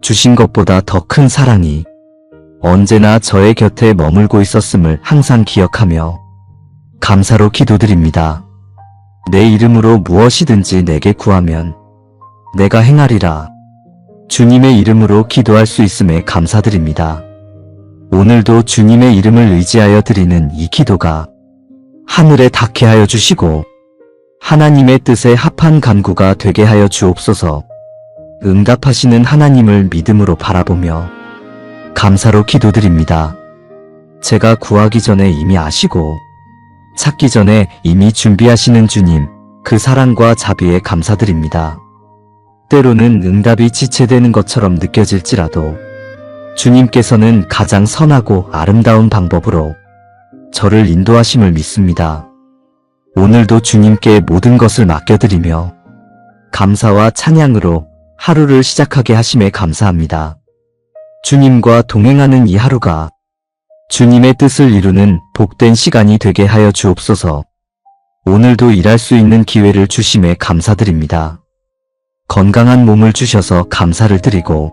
주신 것보다 더 큰 사랑이 언제나 저의 곁에 머물고 있었음을 항상 기억하며 감사로 기도드립니다. 내 이름으로 무엇이든지 내게 구하면 내가 행하리라. 주님의 이름으로 기도할 수 있음에 감사드립니다. 오늘도 주님의 이름을 의지하여 드리는 이 기도가 하늘에 닿게 하여 주시고 하나님의 뜻에 합한 간구가 되게 하여 주옵소서. 응답하시는 하나님을 믿음으로 바라보며 감사로 기도드립니다. 제가 구하기 전에 이미 아시고 찾기 전에 이미 준비하시는 주님, 그 사랑과 자비에 감사드립니다. 때로는 응답이 지체되는 것처럼 느껴질지라도 주님께서는 가장 선하고 아름다운 방법으로 저를 인도하심을 믿습니다. 오늘도 주님께 모든 것을 맡겨드리며 감사와 찬양으로 하루를 시작하게 하심에 감사합니다. 주님과 동행하는 이 하루가 주님의 뜻을 이루는 복된 시간이 되게 하여 주옵소서. 오늘도 일할 수 있는 기회를 주심에 감사드립니다. 건강한 몸을 주셔서 감사를 드리고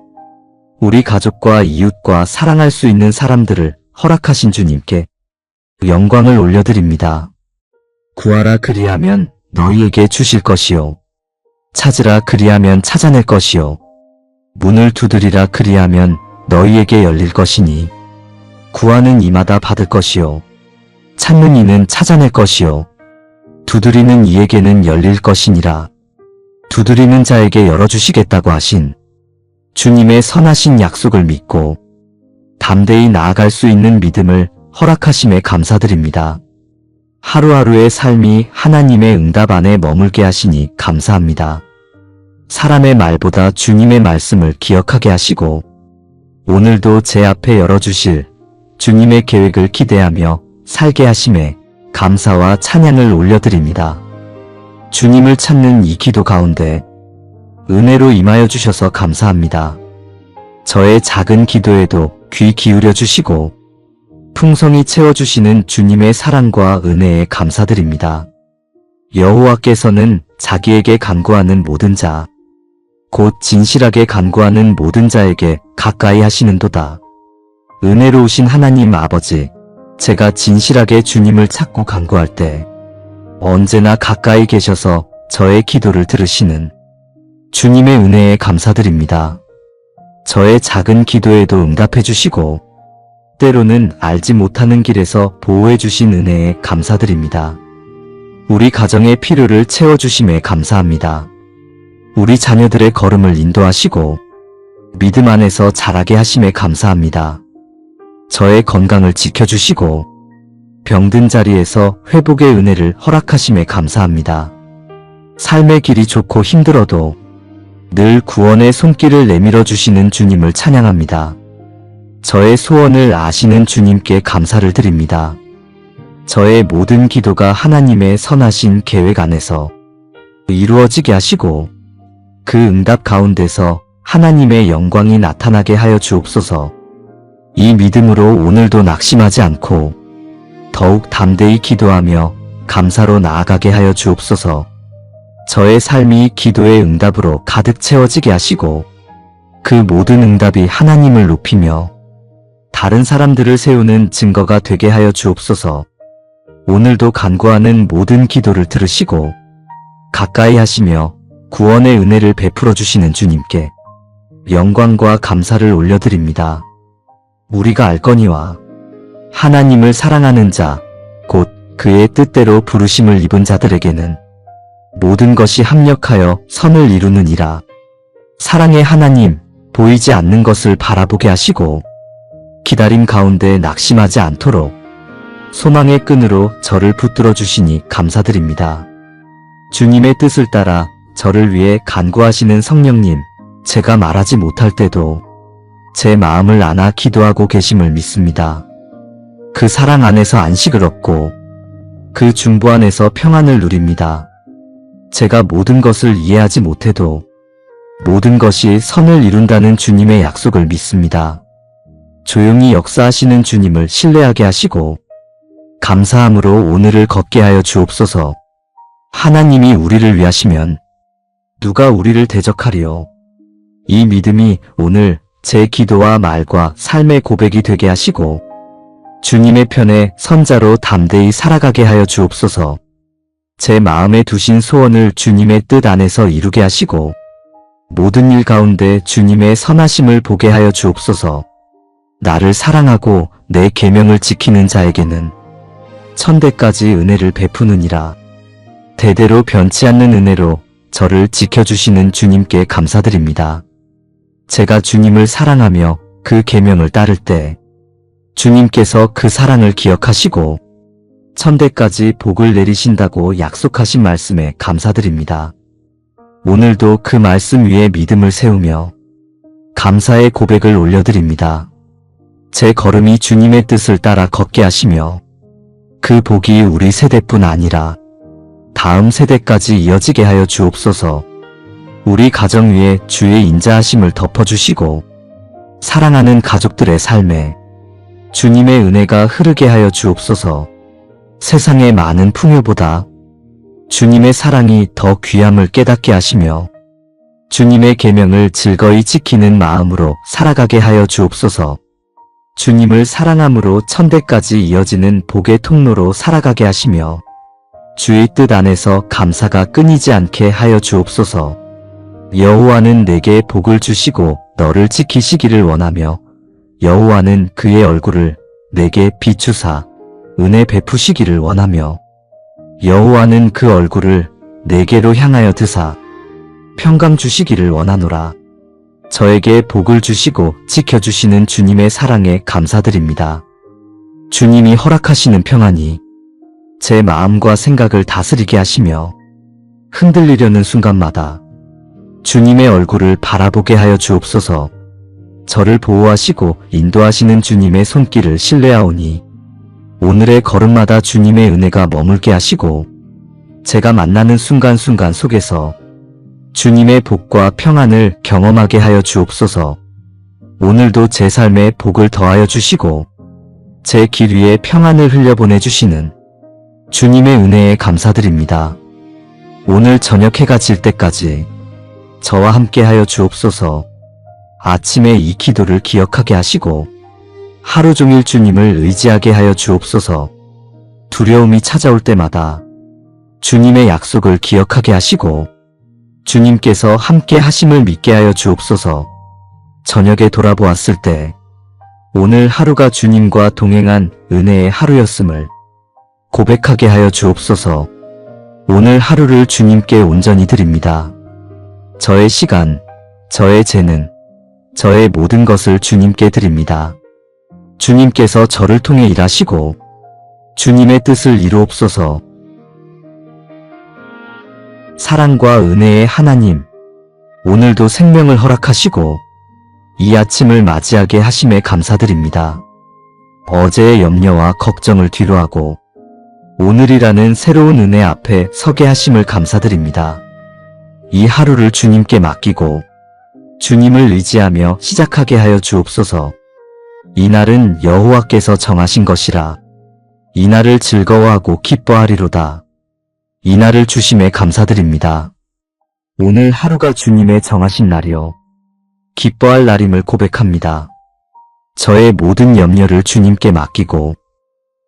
우리 가족과 이웃과 사랑할 수 있는 사람들을 허락하신 주님께 영광을 올려드립니다. 구하라 그리하면 너희에게 주실 것이요. 찾으라 그리하면 찾아낼 것이요. 문을 두드리라 그리하면 너희에게 열릴 것이니 구하는 이마다 받을 것이요. 찾는 이는 찾아낼 것이요. 두드리는 이에게는 열릴 것이니라. 두드리는 자에게 열어주시겠다고 하신 주님의 선하신 약속을 믿고 담대히 나아갈 수 있는 믿음을 허락하심에 감사드립니다. 하루하루의 삶이 하나님의 응답 안에 머물게 하시니 감사합니다. 사람의 말보다 주님의 말씀을 기억하게 하시고 오늘도 제 앞에 열어주실 주님의 계획을 기대하며 살게 하심에 감사와 찬양을 올려드립니다. 주님을 찾는 이 기도 가운데 은혜로 임하여 주셔서 감사합니다. 저의 작은 기도에도 귀 기울여 주시고 풍성히 채워주시는 주님의 사랑과 은혜에 감사드립니다. 여호와께서는 자기에게 간구하는 모든 자, 곧 진실하게 간구하는 모든 자에게 가까이 하시는도다. 은혜로우신 하나님 아버지, 제가 진실하게 주님을 찾고 간구할 때 언제나 가까이 계셔서 저의 기도를 들으시는 주님의 은혜에 감사드립니다. 저의 작은 기도에도 응답해 주시고 때로는 알지 못하는 길에서 보호해 주신 은혜에 감사드립니다. 우리 가정의 필요를 채워주심에 감사합니다. 우리 자녀들의 걸음을 인도하시고 믿음 안에서 자라게 하심에 감사합니다. 저의 건강을 지켜주시고 병든 자리에서 회복의 은혜를 허락하심에 감사합니다. 삶의 길이 좋고 힘들어도 늘 구원의 손길을 내밀어 주시는 주님을 찬양합니다. 저의 소원을 아시는 주님께 감사를 드립니다. 저의 모든 기도가 하나님의 선하신 계획 안에서 이루어지게 하시고 그 응답 가운데서 하나님의 영광이 나타나게 하여 주옵소서. 이 믿음으로 오늘도 낙심하지 않고 더욱 담대히 기도하며 감사로 나아가게 하여 주옵소서. 저의 삶이 기도의 응답으로 가득 채워지게 하시고 그 모든 응답이 하나님을 높이며 다른 사람들을 세우는 증거가 되게 하여 주옵소서. 오늘도 간구하는 모든 기도를 들으시고 가까이 하시며 구원의 은혜를 베풀어 주시는 주님께 영광과 감사를 올려드립니다. 우리가 알거니와 하나님을 사랑하는 자, 곧 그의 뜻대로 부르심을 입은 자들에게는 모든 것이 합력하여 선을 이루느니라. 사랑의 하나님, 보이지 않는 것을 바라보게 하시고 기다림 가운데 낙심하지 않도록 소망의 끈으로 저를 붙들어 주시니 감사드립니다. 주님의 뜻을 따라 저를 위해 간구하시는 성령님, 제가 말하지 못할 때도 제 마음을 안아 기도하고 계심을 믿습니다. 그 사랑 안에서 안식을 얻고 그 중보 안에서 평안을 누립니다. 제가 모든 것을 이해하지 못해도 모든 것이 선을 이룬다는 주님의 약속을 믿습니다. 조용히 역사하시는 주님을 신뢰하게 하시고 감사함으로 오늘을 걷게 하여 주옵소서. 하나님이 우리를 위하시면 누가 우리를 대적하리요. 이 믿음이 오늘 제 기도와 말과 삶의 고백이 되게 하시고 주님의 편에 선자로 담대히 살아가게 하여 주옵소서. 제 마음에 두신 소원을 주님의 뜻 안에서 이루게 하시고 모든 일 가운데 주님의 선하심을 보게 하여 주옵소서. 나를 사랑하고 내 계명을 지키는 자에게는 천대까지 은혜를 베푸느니라. 대대로 변치 않는 은혜로 저를 지켜주시는 주님께 감사드립니다. 제가 주님을 사랑하며 그 계명을 따를 때 주님께서 그 사랑을 기억하시고 천대까지 복을 내리신다고 약속하신 말씀에 감사드립니다. 오늘도 그 말씀 위에 믿음을 세우며 감사의 고백을 올려드립니다. 제 걸음이 주님의 뜻을 따라 걷게 하시며 그 복이 우리 세대뿐 아니라 다음 세대까지 이어지게 하여 주옵소서. 우리 가정 위에 주의 인자하심을 덮어주시고 사랑하는 가족들의 삶에 주님의 은혜가 흐르게 하여 주옵소서. 세상의 많은 풍요보다 주님의 사랑이 더 귀함을 깨닫게 하시며 주님의 계명을 즐거이 지키는 마음으로 살아가게 하여 주옵소서. 주님을 사랑함으로 천대까지 이어지는 복의 통로로 살아가게 하시며 주의 뜻 안에서 감사가 끊이지 않게 하여 주옵소서. 여호와는 내게 복을 주시고 너를 지키시기를 원하며 여호와는 그의 얼굴을 내게 비추사 은혜 베푸시기를 원하며 여호와는 그 얼굴을 내게로 향하여 드사 평강 주시기를 원하노라. 저에게 복을 주시고 지켜주시는 주님의 사랑에 감사드립니다. 주님이 허락하시는 평안이 제 마음과 생각을 다스리게 하시며 흔들리려는 순간마다 주님의 얼굴을 바라보게 하여 주옵소서. 저를 보호하시고 인도하시는 주님의 손길을 신뢰하오니 오늘의 걸음마다 주님의 은혜가 머물게 하시고 제가 만나는 순간순간 속에서 주님의 복과 평안을 경험하게 하여 주옵소서. 오늘도 제 삶에 복을 더하여 주시고 제 길 위에 평안을 흘려보내주시는 주님의 은혜에 감사드립니다. 오늘 저녁 해가 질 때까지 저와 함께 하여 주옵소서. 아침에 이 기도를 기억하게 하시고 하루 종일 주님을 의지하게 하여 주옵소서. 두려움이 찾아올 때마다 주님의 약속을 기억하게 하시고 주님께서 함께 하심을 믿게 하여 주옵소서. 저녁에 돌아보았을 때 오늘 하루가 주님과 동행한 은혜의 하루였음을 고백하게 하여 주옵소서. 오늘 하루를 주님께 온전히 드립니다. 저의 시간, 저의 재능, 저의 모든 것을 주님께 드립니다. 주님께서 저를 통해 일하시고 주님의 뜻을 이루옵소서. 사랑과 은혜의 하나님, 오늘도 생명을 허락하시고 이 아침을 맞이하게 하심에 감사드립니다. 어제의 염려와 걱정을 뒤로하고 오늘이라는 새로운 은혜 앞에 서게 하심을 감사드립니다. 이 하루를 주님께 맡기고 주님을 의지하며 시작하게 하여 주옵소서. 이날은 여호와께서 정하신 것이라. 이날을 즐거워하고 기뻐하리로다. 이날을 주심에 감사드립니다. 오늘 하루가 주님의 정하신 날이요 기뻐할 날임을 고백합니다. 저의 모든 염려를 주님께 맡기고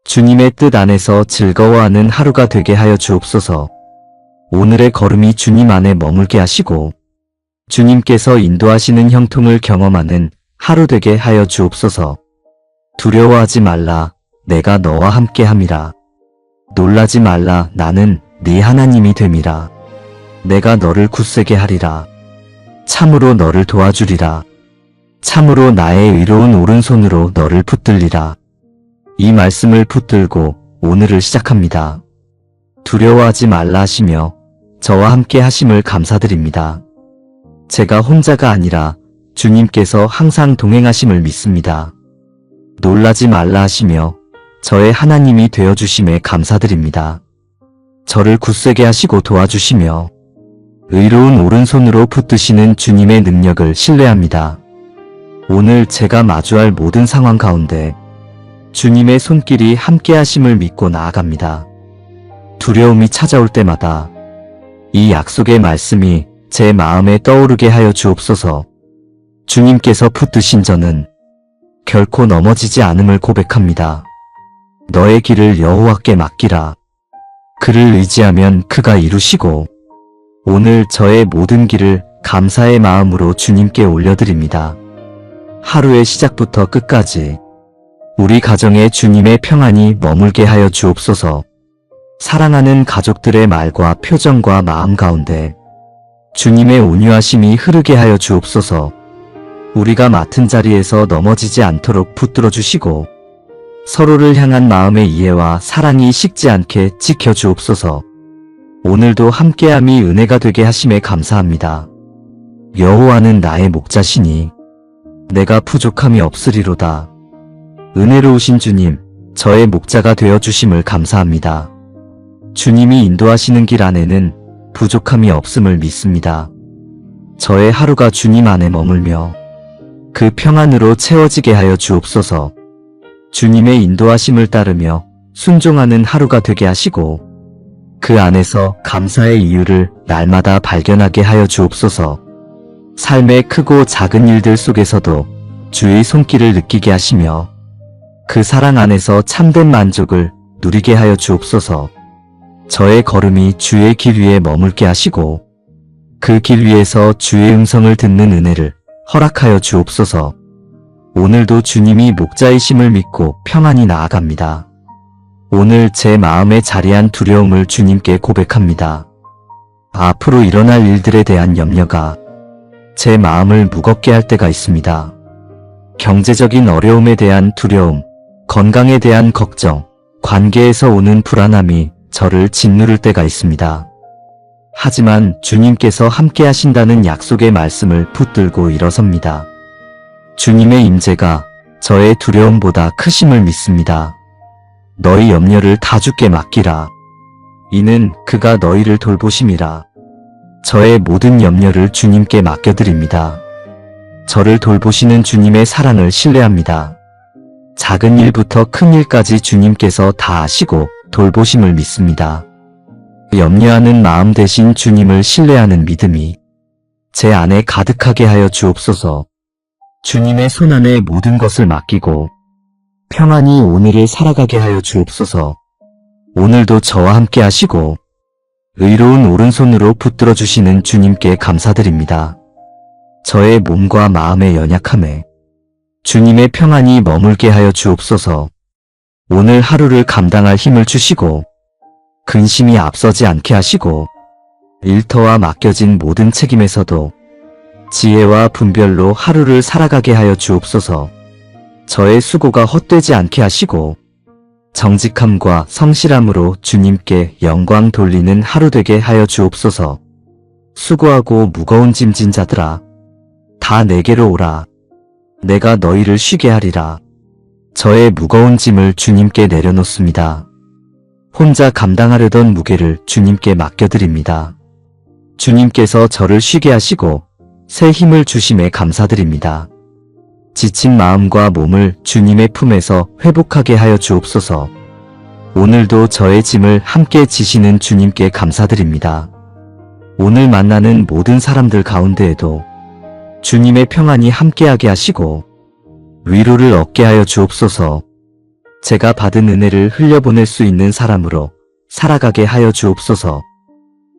주님의 뜻 안에서 즐거워하는 하루가 되게 하여 주옵소서. 오늘의 걸음이 주님 안에 머물게 하시고 주님께서 인도하시는 형통을 경험하는 하루 되게 하여 주옵소서. 두려워하지 말라, 내가 너와 함께 함이라. 놀라지 말라, 나는 네 하나님이 됨이라. 내가 너를 굳세게 하리라. 참으로 너를 도와주리라. 참으로 나의 의로운 오른손으로 너를 붙들리라. 이 말씀을 붙들고 오늘을 시작합니다. 두려워하지 말라 하시며 저와 함께 하심을 감사드립니다. 제가 혼자가 아니라 주님께서 항상 동행하심을 믿습니다. 놀라지 말라 하시며 저의 하나님이 되어주심에 감사드립니다. 저를 굳세게 하시고 도와주시며 의로운 오른손으로 붙드시는 주님의 능력을 신뢰합니다. 오늘 제가 마주할 모든 상황 가운데 주님의 손길이 함께 하심을 믿고 나아갑니다. 두려움이 찾아올 때마다 이 약속의 말씀이 제 마음에 떠오르게 하여 주옵소서. 주님께서 붙드신 저는 결코 넘어지지 않음을 고백합니다. 너의 길을 여호와께 맡기라. 그를 의지하면 그가 이루시고 오늘 저의 모든 길을 감사의 마음으로 주님께 올려드립니다. 하루의 시작부터 끝까지 우리 가정에 주님의 평안이 머물게 하여 주옵소서. 사랑하는 가족들의 말과 표정과 마음 가운데 주님의 온유하심이 흐르게 하여 주옵소서. 우리가 맡은 자리에서 넘어지지 않도록 붙들어 주시고 서로를 향한 마음의 이해와 사랑이 식지 않게 지켜 주옵소서. 오늘도 함께함이 은혜가 되게 하심에 감사합니다. 여호와는 나의 목자시니 내가 부족함이 없으리로다. 은혜로우신 주님, 저의 목자가 되어주심을 감사합니다. 주님이 인도하시는 길 안에는 부족함이 없음을 믿습니다. 저의 하루가 주님 안에 머물며 그 평안으로 채워지게 하여 주옵소서. 주님의 인도하심을 따르며 순종하는 하루가 되게 하시고 그 안에서 감사의 이유를 날마다 발견하게 하여 주옵소서. 삶의 크고 작은 일들 속에서도 주의 손길을 느끼게 하시며 그 사랑 안에서 참된 만족을 누리게 하여 주옵소서. 저의 걸음이 주의 길 위에 머물게 하시고 그 길 위에서 주의 음성을 듣는 은혜를 허락하여 주옵소서. 오늘도 주님이 목자이심을 믿고 평안히 나아갑니다. 오늘 제 마음에 자리한 두려움을 주님께 고백합니다. 앞으로 일어날 일들에 대한 염려가 제 마음을 무겁게 할 때가 있습니다. 경제적인 어려움에 대한 두려움, 건강에 대한 걱정, 관계에서 오는 불안함이 저를 짓누를 때가 있습니다. 하지만 주님께서 함께 하신다는 약속의 말씀을 붙들고 일어섭니다. 주님의 임재가 저의 두려움보다 크심을 믿습니다. 너희 염려를 다 주께 맡기라. 이는 그가 너희를 돌보심이라. 저의 모든 염려를 주님께 맡겨드립니다. 저를 돌보시는 주님의 사랑을 신뢰합니다. 작은 일부터 큰 일까지 주님께서 다 아시고 돌보심을 믿습니다. 염려하는 마음 대신 주님을 신뢰하는 믿음이 제 안에 가득하게 하여 주옵소서. 주님의 손 안에 모든 것을 맡기고 평안히 오늘을 살아가게 하여 주옵소서. 오늘도 저와 함께 하시고 의로운 오른손으로 붙들어 주시는 주님께 감사드립니다. 저의 몸과 마음의 연약함에 주님의 평안이 머물게 하여 주옵소서. 오늘 하루를 감당할 힘을 주시고 근심이 앞서지 않게 하시고 일터와 맡겨진 모든 책임에서도 지혜와 분별로 하루를 살아가게 하여 주옵소서. 저의 수고가 헛되지 않게 하시고 정직함과 성실함으로 주님께 영광 돌리는 하루 되게 하여 주옵소서. 수고하고 무거운 짐진 자들아, 다 내게로 오라. 내가 너희를 쉬게 하리라. 저의 무거운 짐을 주님께 내려놓습니다. 혼자 감당하려던 무게를 주님께 맡겨드립니다. 주님께서 저를 쉬게 하시고 새 힘을 주심에 감사드립니다. 지친 마음과 몸을 주님의 품에서 회복하게 하여 주옵소서. 오늘도 저의 짐을 함께 지시는 주님께 감사드립니다. 오늘 만나는 모든 사람들 가운데에도 주님의 평안이 함께하게 하시고 위로를 얻게 하여 주옵소서. 제가 받은 은혜를 흘려보낼 수 있는 사람으로 살아가게 하여 주옵소서.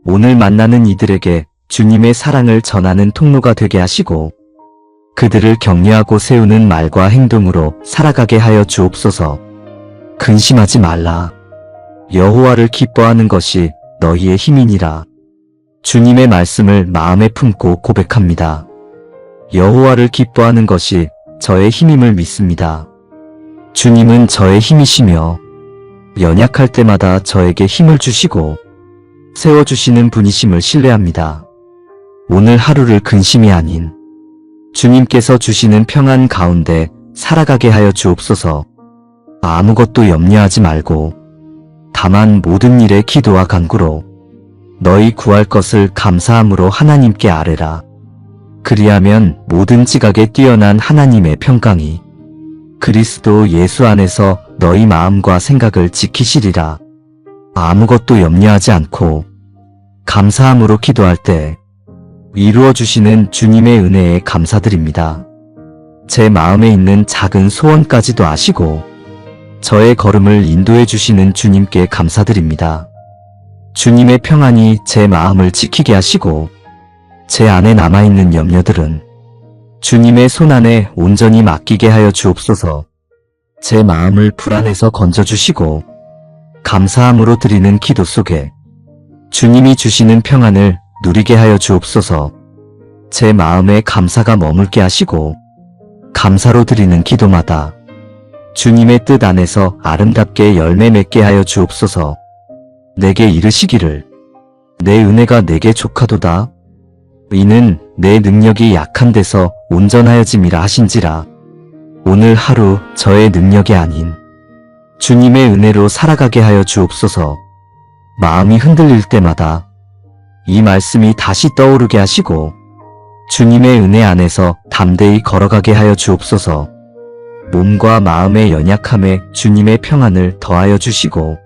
오늘 만나는 이들에게 주님의 사랑을 전하는 통로가 되게 하시고 그들을 격려하고 세우는 말과 행동으로 살아가게 하여 주옵소서. 근심하지 말라. 여호와를 기뻐하는 것이 너희의 힘이니라. 주님의 말씀을 마음에 품고 고백합니다. 여호와를 기뻐하는 것이 저의 힘임을 믿습니다. 주님은 저의 힘이시며 연약할 때마다 저에게 힘을 주시고 세워주시는 분이심을 신뢰합니다. 오늘 하루를 근심이 아닌 주님께서 주시는 평안 가운데 살아가게 하여 주옵소서. 아무것도 염려하지 말고 다만 모든 일에 기도와 간구로 너희 구할 것을 감사함으로 하나님께 아뢰라. 그리하면 모든 지각에 뛰어난 하나님의 평강이 그리스도 예수 안에서 너희 마음과 생각을 지키시리라. 아무것도 염려하지 않고 감사함으로 기도할 때 이루어 주시는 주님의 은혜에 감사드립니다. 제 마음에 있는 작은 소원까지도 아시고 저의 걸음을 인도해 주시는 주님께 감사드립니다. 주님의 평안이 제 마음을 지키게 하시고 제 안에 남아있는 염려들은 주님의 손안에 온전히 맡기게 하여 주옵소서. 제 마음을 불안에서 건져주시고 감사함으로 드리는 기도 속에 주님이 주시는 평안을 누리게 하여 주옵소서. 제 마음에 감사가 머물게 하시고 감사로 드리는 기도마다 주님의 뜻 안에서 아름답게 열매 맺게 하여 주옵소서. 내게 이르시기를 내 은혜가 내게 족하도다. 이는 내 능력이 약한 데서 온전하여짐이라 하신지라. 오늘 하루 저의 능력이 아닌 주님의 은혜로 살아가게 하여 주옵소서. 마음이 흔들릴 때마다 이 말씀이 다시 떠오르게 하시고 주님의 은혜 안에서 담대히 걸어가게 하여 주옵소서. 몸과 마음의 연약함에 주님의 평안을 더하여 주시고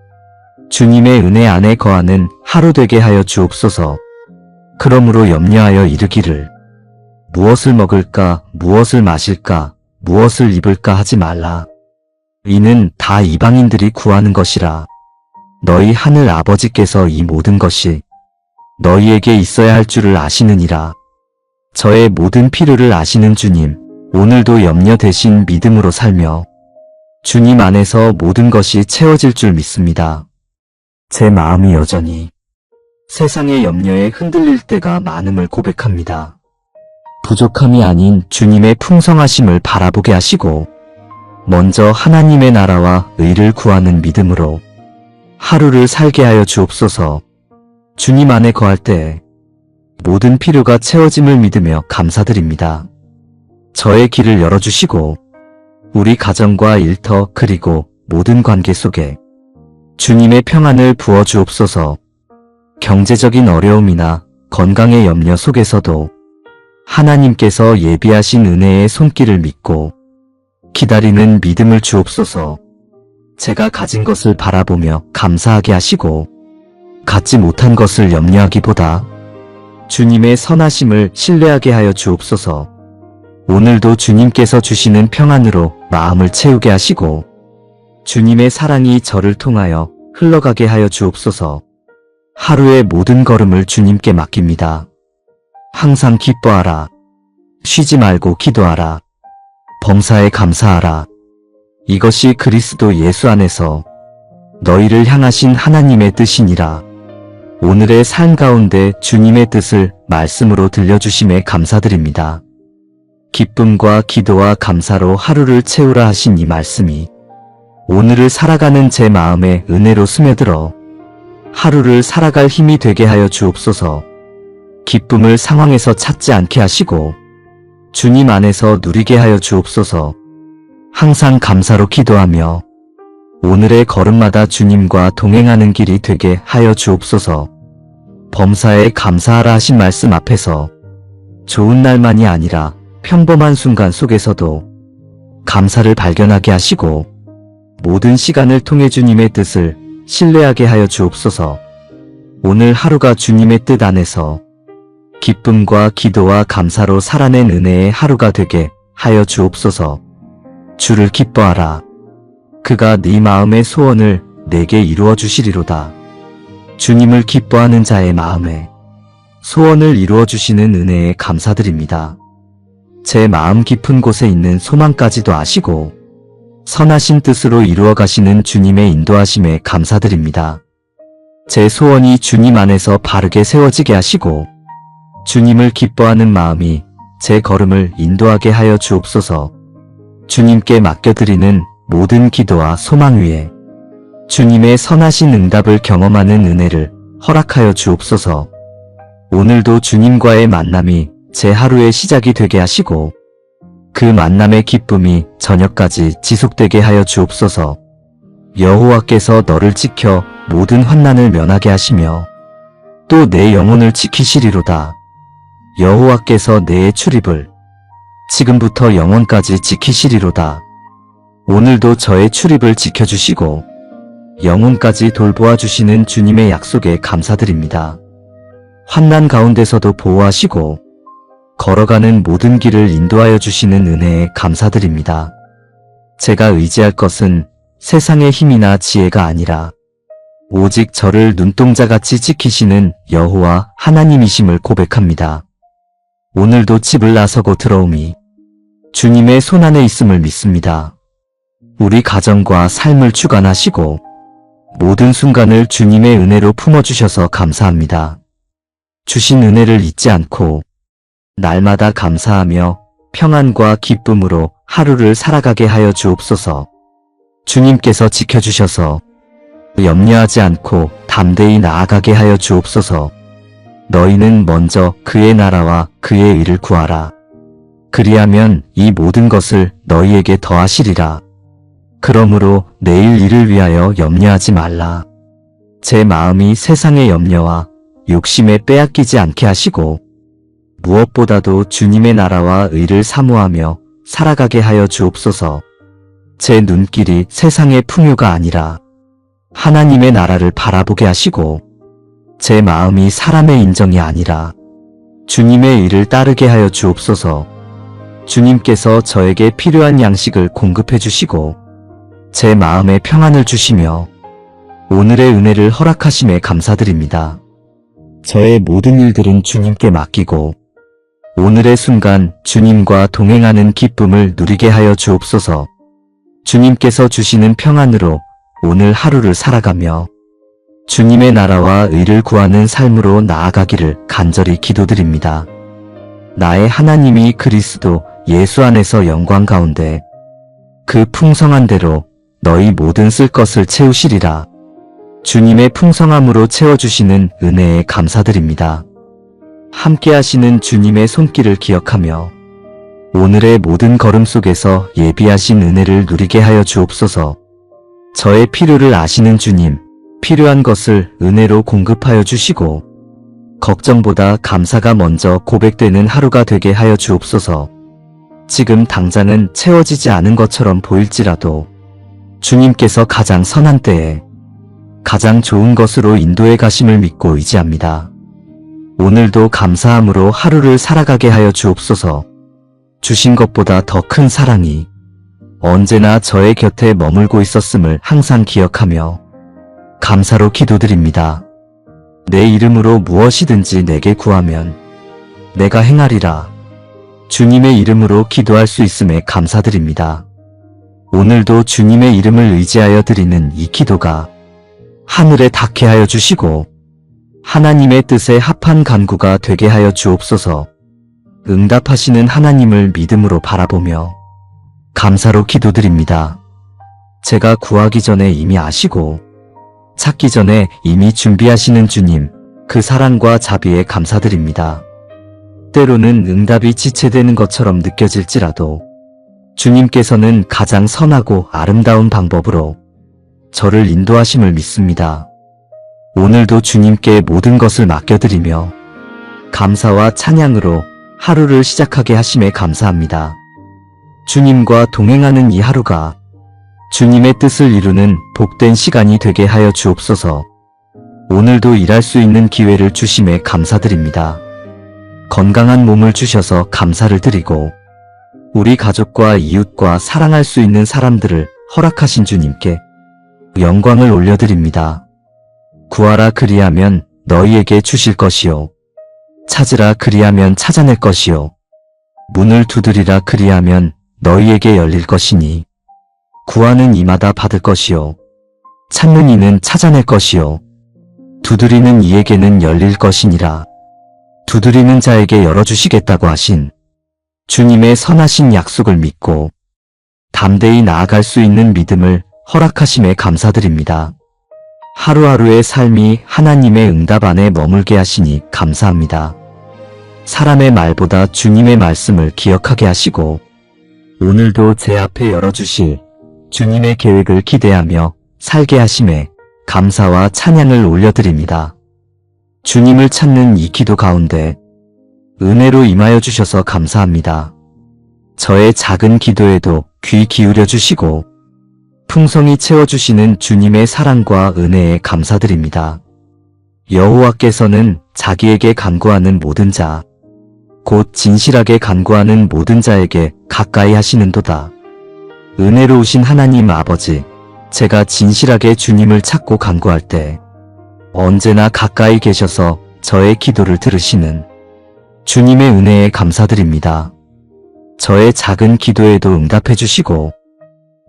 주님의 은혜 안에 거하는 하루 되게 하여 주옵소서. 그러므로 염려하여 이르기를 무엇을 먹을까, 무엇을 마실까, 무엇을 입을까 하지 말라. 이는 다 이방인들이 구하는 것이라. 너희 하늘 아버지께서 이 모든 것이 너희에게 있어야 할 줄을 아시느니라. 저의 모든 필요를 아시는 주님, 오늘도 염려 대신 믿음으로 살며 주님 안에서 모든 것이 채워질 줄 믿습니다. 제 마음이 여전히 세상의 염려에 흔들릴 때가 많음을 고백합니다. 부족함이 아닌 주님의 풍성하심을 바라보게 하시고 먼저 하나님의 나라와 의를 구하는 믿음으로 하루를 살게 하여 주옵소서. 주님 안에 거할 때 모든 필요가 채워짐을 믿으며 감사드립니다. 저의 길을 열어주시고 우리 가정과 일터 그리고 모든 관계 속에 주님의 평안을 부어 주옵소서. 경제적인 어려움이나 건강의 염려 속에서도 하나님께서 예비하신 은혜의 손길을 믿고 기다리는 믿음을 주옵소서. 제가 가진 것을 바라보며 감사하게 하시고 갖지 못한 것을 염려하기보다 주님의 선하심을 신뢰하게 하여 주옵소서. 오늘도 주님께서 주시는 평안으로 마음을 채우게 하시고 주님의 사랑이 저를 통하여 흘러가게 하여 주옵소서. 하루의 모든 걸음을 주님께 맡깁니다. 항상 기뻐하라. 쉬지 말고 기도하라. 범사에 감사하라. 이것이 그리스도 예수 안에서 너희를 향하신 하나님의 뜻이니라. 오늘의 삶 가운데 주님의 뜻을 말씀으로 들려주심에 감사드립니다. 기쁨과 기도와 감사로 하루를 채우라 하신 이 말씀이 오늘을 살아가는 제 마음에 은혜로 스며들어 하루를 살아갈 힘이 되게 하여 주옵소서. 기쁨을 상황에서 찾지 않게 하시고 주님 안에서 누리게 하여 주옵소서. 항상 감사로 기도하며 오늘의 걸음마다 주님과 동행하는 길이 되게 하여 주옵소서. 범사에 감사하라 하신 말씀 앞에서 좋은 날만이 아니라 평범한 순간 속에서도 감사를 발견하게 하시고 모든 시간을 통해 주님의 뜻을 신뢰하게 하여 주옵소서. 오늘 하루가 주님의 뜻 안에서 기쁨과 기도와 감사로 살아낸 은혜의 하루가 되게 하여 주옵소서. 주를 기뻐하라. 그가 네 마음의 소원을 내게 이루어 주시리로다. 주님을 기뻐하는 자의 마음에 소원을 이루어 주시는 은혜에 감사드립니다. 제 마음 깊은 곳에 있는 소망까지도 아시고 선하신 뜻으로 이루어 가시는 주님의 인도하심에 감사드립니다. 제 소원이 주님 안에서 바르게 세워지게 하시고 주님을 기뻐하는 마음이 제 걸음을 인도하게 하여 주옵소서. 주님께 맡겨드리는 모든 기도와 소망 위에 주님의 선하신 응답을 경험하는 은혜를 허락하여 주옵소서. 오늘도 주님과의 만남이 제 하루의 시작이 되게 하시고 그 만남의 기쁨이 저녁까지 지속되게 하여 주옵소서. 여호와께서 너를 지켜 모든 환난을 면하게 하시며 또 내 영혼을 지키시리로다. 여호와께서 내 출입을 지금부터 영원까지 지키시리로다. 오늘도 저의 출입을 지켜주시고 영혼까지 돌보아 주시는 주님의 약속에 감사드립니다. 환난 가운데서도 보호하시고 걸어가는 모든 길을 인도하여 주시는 은혜에 감사드립니다. 제가 의지할 것은 세상의 힘이나 지혜가 아니라 오직 저를 눈동자같이 지키시는 여호와 하나님이심을 고백합니다. 오늘도 집을 나서고 들어오미 주님의 손안에 있음을 믿습니다. 우리 가정과 삶을 주관하시고 모든 순간을 주님의 은혜로 품어주셔서 감사합니다. 주신 은혜를 잊지 않고 날마다 감사하며 평안과 기쁨으로 하루를 살아가게 하여 주옵소서. 주님께서 지켜주셔서 염려하지 않고 담대히 나아가게 하여 주옵소서. 너희는 먼저 그의 나라와 그의 의를 구하라. 그리하면 이 모든 것을 너희에게 더하시리라. 그러므로 내일 일을 위하여 염려하지 말라. 제 마음이 세상의 염려와 욕심에 빼앗기지 않게 하시고 무엇보다도 주님의 나라와 의를 사모하며 살아가게 하여 주옵소서. 제 눈길이 세상의 풍요가 아니라 하나님의 나라를 바라보게 하시고 제 마음이 사람의 인정이 아니라 주님의 의를 따르게 하여 주옵소서. 주님께서 저에게 필요한 양식을 공급해 주시고 제 마음에 평안을 주시며 오늘의 은혜를 허락하심에 감사드립니다. 저의 모든 일들은 주님께 맡기고 오늘의 순간 주님과 동행하는 기쁨을 누리게 하여 주옵소서. 주님께서 주시는 평안으로 오늘 하루를 살아가며 주님의 나라와 의를 구하는 삶으로 나아가기를 간절히 기도드립니다. 나의 하나님이 그리스도 예수 안에서 영광 가운데 그 풍성한 대로 너희 모든 쓸 것을 채우시리라. 주님의 풍성함으로 채워주시는 은혜에 감사드립니다. 함께 하시는 주님의 손길을 기억하며 오늘의 모든 걸음 속에서 예비하신 은혜를 누리게 하여 주옵소서. 저의 필요를 아시는 주님, 필요한 것을 은혜로 공급하여 주시고 걱정보다 감사가 먼저 고백되는 하루가 되게 하여 주옵소서. 지금 당장은 채워지지 않은 것처럼 보일지라도 주님께서 가장 선한 때에 가장 좋은 것으로 인도해 가심을 믿고 의지합니다. 오늘도 감사함으로 하루를 살아가게 하여 주옵소서. 주신 것보다 더 큰 사랑이 언제나 저의 곁에 머물고 있었음을 항상 기억하며 감사로 기도드립니다. 내 이름으로 무엇이든지 내게 구하면 내가 행하리라. 주님의 이름으로 기도할 수 있음에 감사드립니다. 오늘도 주님의 이름을 의지하여 드리는 이 기도가 하늘에 닿게 하여 주시고 하나님의 뜻에 합한 간구가 되게 하여 주옵소서. 응답하시는 하나님을 믿음으로 바라보며 감사로 기도드립니다. 제가 구하기 전에 이미 아시고 찾기 전에 이미 준비하시는 주님, 그 사랑과 자비에 감사드립니다. 때로는 응답이 지체되는 것처럼 느껴질지라도 주님께서는 가장 선하고 아름다운 방법으로 저를 인도하심을 믿습니다. 오늘도 주님께 모든 것을 맡겨드리며 감사와 찬양으로 하루를 시작하게 하심에 감사합니다. 주님과 동행하는 이 하루가 주님의 뜻을 이루는 복된 시간이 되게 하여 주옵소서. 오늘도 일할 수 있는 기회를 주심에 감사드립니다. 건강한 몸을 주셔서 감사를 드리고 우리 가족과 이웃과 사랑할 수 있는 사람들을 허락하신 주님께 영광을 올려드립니다. 구하라 그리하면 너희에게 주실 것이요. 찾으라 그리하면 찾아낼 것이요. 문을 두드리라 그리하면 너희에게 열릴 것이니 구하는 이마다 받을 것이요. 찾는 이는 찾아낼 것이요. 두드리는 이에게는 열릴 것이니라. 두드리는 자에게 열어주시겠다고 하신 주님의 선하신 약속을 믿고 담대히 나아갈 수 있는 믿음을 허락하심에 감사드립니다. 하루하루의 삶이 하나님의 응답 안에 머물게 하시니 감사합니다. 사람의 말보다 주님의 말씀을 기억하게 하시고 오늘도 제 앞에 열어주실 주님의 계획을 기대하며 살게 하심에 감사와 찬양을 올려드립니다. 주님을 찾는 이 기도 가운데 은혜로 임하여 주셔서 감사합니다. 저의 작은 기도에도 귀 기울여 주시고 풍성히 채워주시는 주님의 사랑과 은혜에 감사드립니다. 여호와께서는 자기에게 간구하는 모든 자, 곧 진실하게 간구하는 모든 자에게 가까이 하시는도다. 은혜로우신 하나님 아버지, 제가 진실하게 주님을 찾고 간구할 때 언제나 가까이 계셔서 저의 기도를 들으시는 주님의 은혜에 감사드립니다. 저의 작은 기도에도 응답해 주시고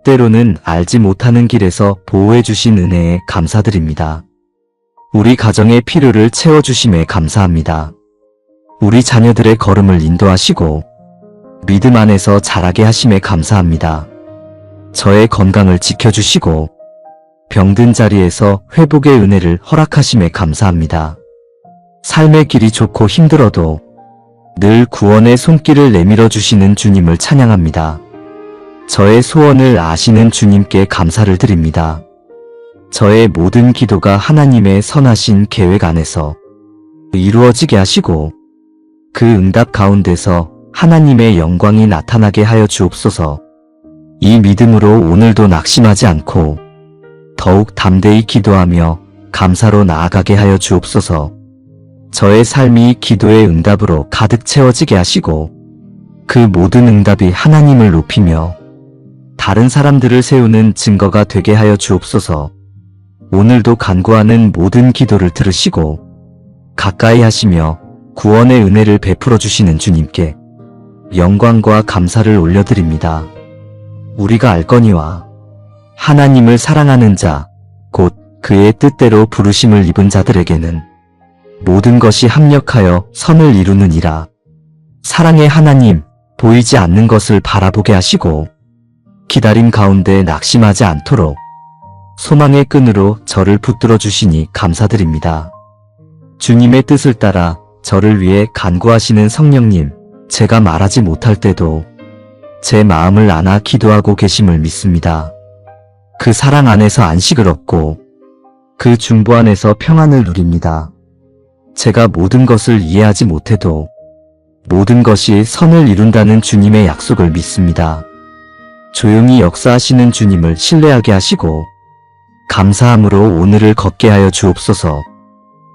때로는 알지 못하는 길에서 보호해 주신 은혜에 감사드립니다. 우리 가정의 필요를 채워주심에 감사합니다. 우리 자녀들의 걸음을 인도하시고 믿음 안에서 자라게 하심에 감사합니다. 저의 건강을 지켜주시고 병든 자리에서 회복의 은혜를 허락하심에 감사합니다. 삶의 길이 좋고 힘들어도 늘 구원의 손길을 내밀어 주시는 주님을 찬양합니다. 저의 소원을 아시는 주님께 감사를 드립니다. 저의 모든 기도가 하나님의 선하신 계획 안에서 이루어지게 하시고 그 응답 가운데서 하나님의 영광이 나타나게 하여 주옵소서. 이 믿음으로 오늘도 낙심하지 않고 더욱 담대히 기도하며 감사로 나아가게 하여 주옵소서. 저의 삶이 기도의 응답으로 가득 채워지게 하시고 그 모든 응답이 하나님을 높이며 다른 사람들을 세우는 증거가 되게 하여 주옵소서. 오늘도 간구하는 모든 기도를 들으시고 가까이 하시며 구원의 은혜를 베풀어 주시는 주님께 영광과 감사를 올려드립니다. 우리가 알거니와 하나님을 사랑하는 자, 곧 그의 뜻대로 부르심을 입은 자들에게는 모든 것이 합력하여 선을 이루느니라. 사랑의 하나님, 보이지 않는 것을 바라보게 하시고 기다림 가운데 낙심하지 않도록 소망의 끈으로 저를 붙들어 주시니 감사드립니다. 주님의 뜻을 따라 저를 위해 간구하시는 성령님, 제가 말하지 못할 때도 제 마음을 안아 기도하고 계심을 믿습니다. 그 사랑 안에서 안식을 얻고 그 중보 안에서 평안을 누립니다. 제가 모든 것을 이해하지 못해도 모든 것이 선을 이룬다는 주님의 약속을 믿습니다. 조용히 역사하시는 주님을 신뢰하게 하시고 감사함으로 오늘을 걷게 하여 주옵소서.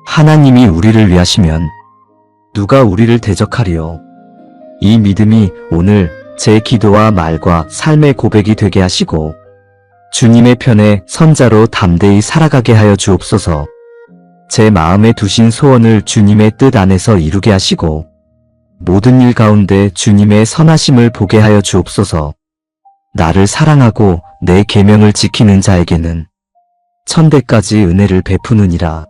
하나님이 우리를 위하시면 누가 우리를 대적하리요. 이 믿음이 오늘 제 기도와 말과 삶의 고백이 되게 하시고 주님의 편에 선자로 담대히 살아가게 하여 주옵소서. 제 마음에 두신 소원을 주님의 뜻 안에서 이루게 하시고 모든 일 가운데 주님의 선하심을 보게 하여 주옵소서. 나를 사랑하고 내 계명을 지키는 자에게는 천대까지 은혜를 베푸느니라.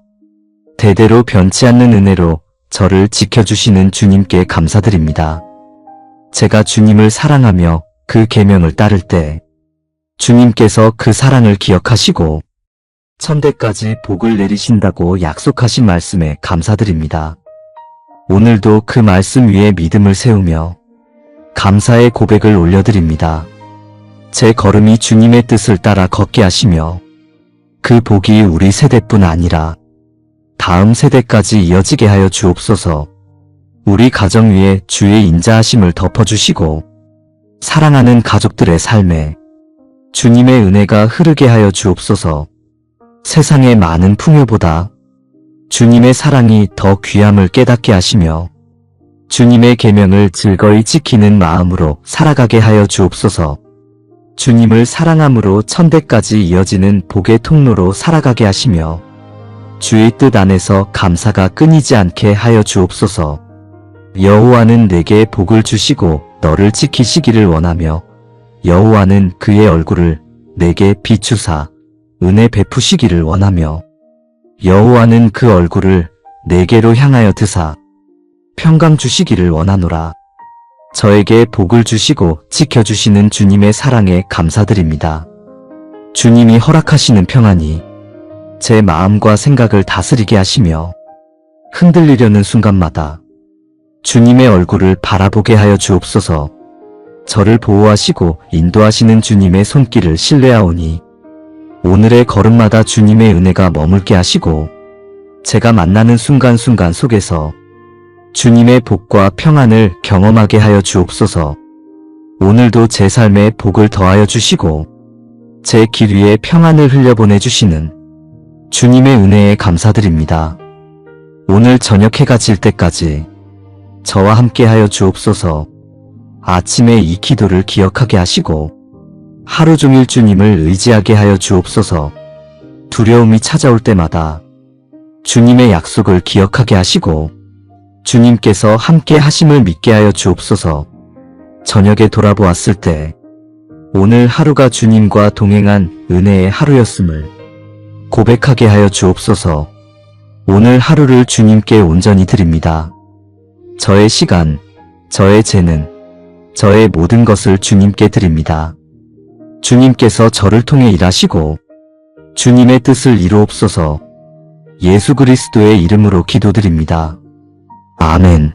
대대로 변치 않는 은혜로 저를 지켜주시는 주님께 감사드립니다. 제가 주님을 사랑하며 그 계명을 따를 때 주님께서 그 사랑을 기억하시고 천대까지 복을 내리신다고 약속하신 말씀에 감사드립니다. 오늘도 그 말씀 위에 믿음을 세우며 감사의 고백을 올려드립니다. 제 걸음이 주님의 뜻을 따라 걷게 하시며 그 복이 우리 세대뿐 아니라 다음 세대까지 이어지게 하여 주옵소서. 우리 가정 위에 주의 인자하심을 덮어주시고 사랑하는 가족들의 삶에 주님의 은혜가 흐르게 하여 주옵소서. 세상의 많은 풍요보다 주님의 사랑이 더 귀함을 깨닫게 하시며 주님의 계명을 즐거이 지키는 마음으로 살아가게 하여 주옵소서. 주님을 사랑함으로 천대까지 이어지는 복의 통로로 살아가게 하시며 주의 뜻 안에서 감사가 끊이지 않게 하여 주옵소서. 여호와는 내게 복을 주시고 너를 지키시기를 원하며 여호와는 그의 얼굴을 내게 비추사 은혜 베푸시기를 원하며 여호와는 그 얼굴을 내게로 향하여 드사 평강 주시기를 원하노라. 저에게 복을 주시고 지켜주시는 주님의 사랑에 감사드립니다. 주님이 허락하시는 평안이 제 마음과 생각을 다스리게 하시며 흔들리려는 순간마다 주님의 얼굴을 바라보게 하여 주옵소서. 저를 보호하시고 인도하시는 주님의 손길을 신뢰하오니 오늘의 걸음마다 주님의 은혜가 머물게 하시고 제가 만나는 순간순간 속에서 주님의 복과 평안을 경험하게 하여 주옵소서. 오늘도 제 삶에 복을 더하여 주시고 제 길 위에 평안을 흘려보내 주시는 주님의 은혜에 감사드립니다. 오늘 저녁 해가 질 때까지 저와 함께 하여 주옵소서. 아침에 이 기도를 기억하게 하시고 하루 종일 주님을 의지하게 하여 주옵소서. 두려움이 찾아올 때마다 주님의 약속을 기억하게 하시고 주님께서 함께 하심을 믿게 하여 주옵소서. 저녁에 돌아보았을 때 오늘 하루가 주님과 동행한 은혜의 하루였음을 고백하게 하여 주옵소서. 오늘 하루를 주님께 온전히 드립니다. 저의 시간, 저의 재능, 저의 모든 것을 주님께 드립니다. 주님께서 저를 통해 일하시고 주님의 뜻을 이루옵소서. 예수 그리스도의 이름으로 기도드립니다. 아멘.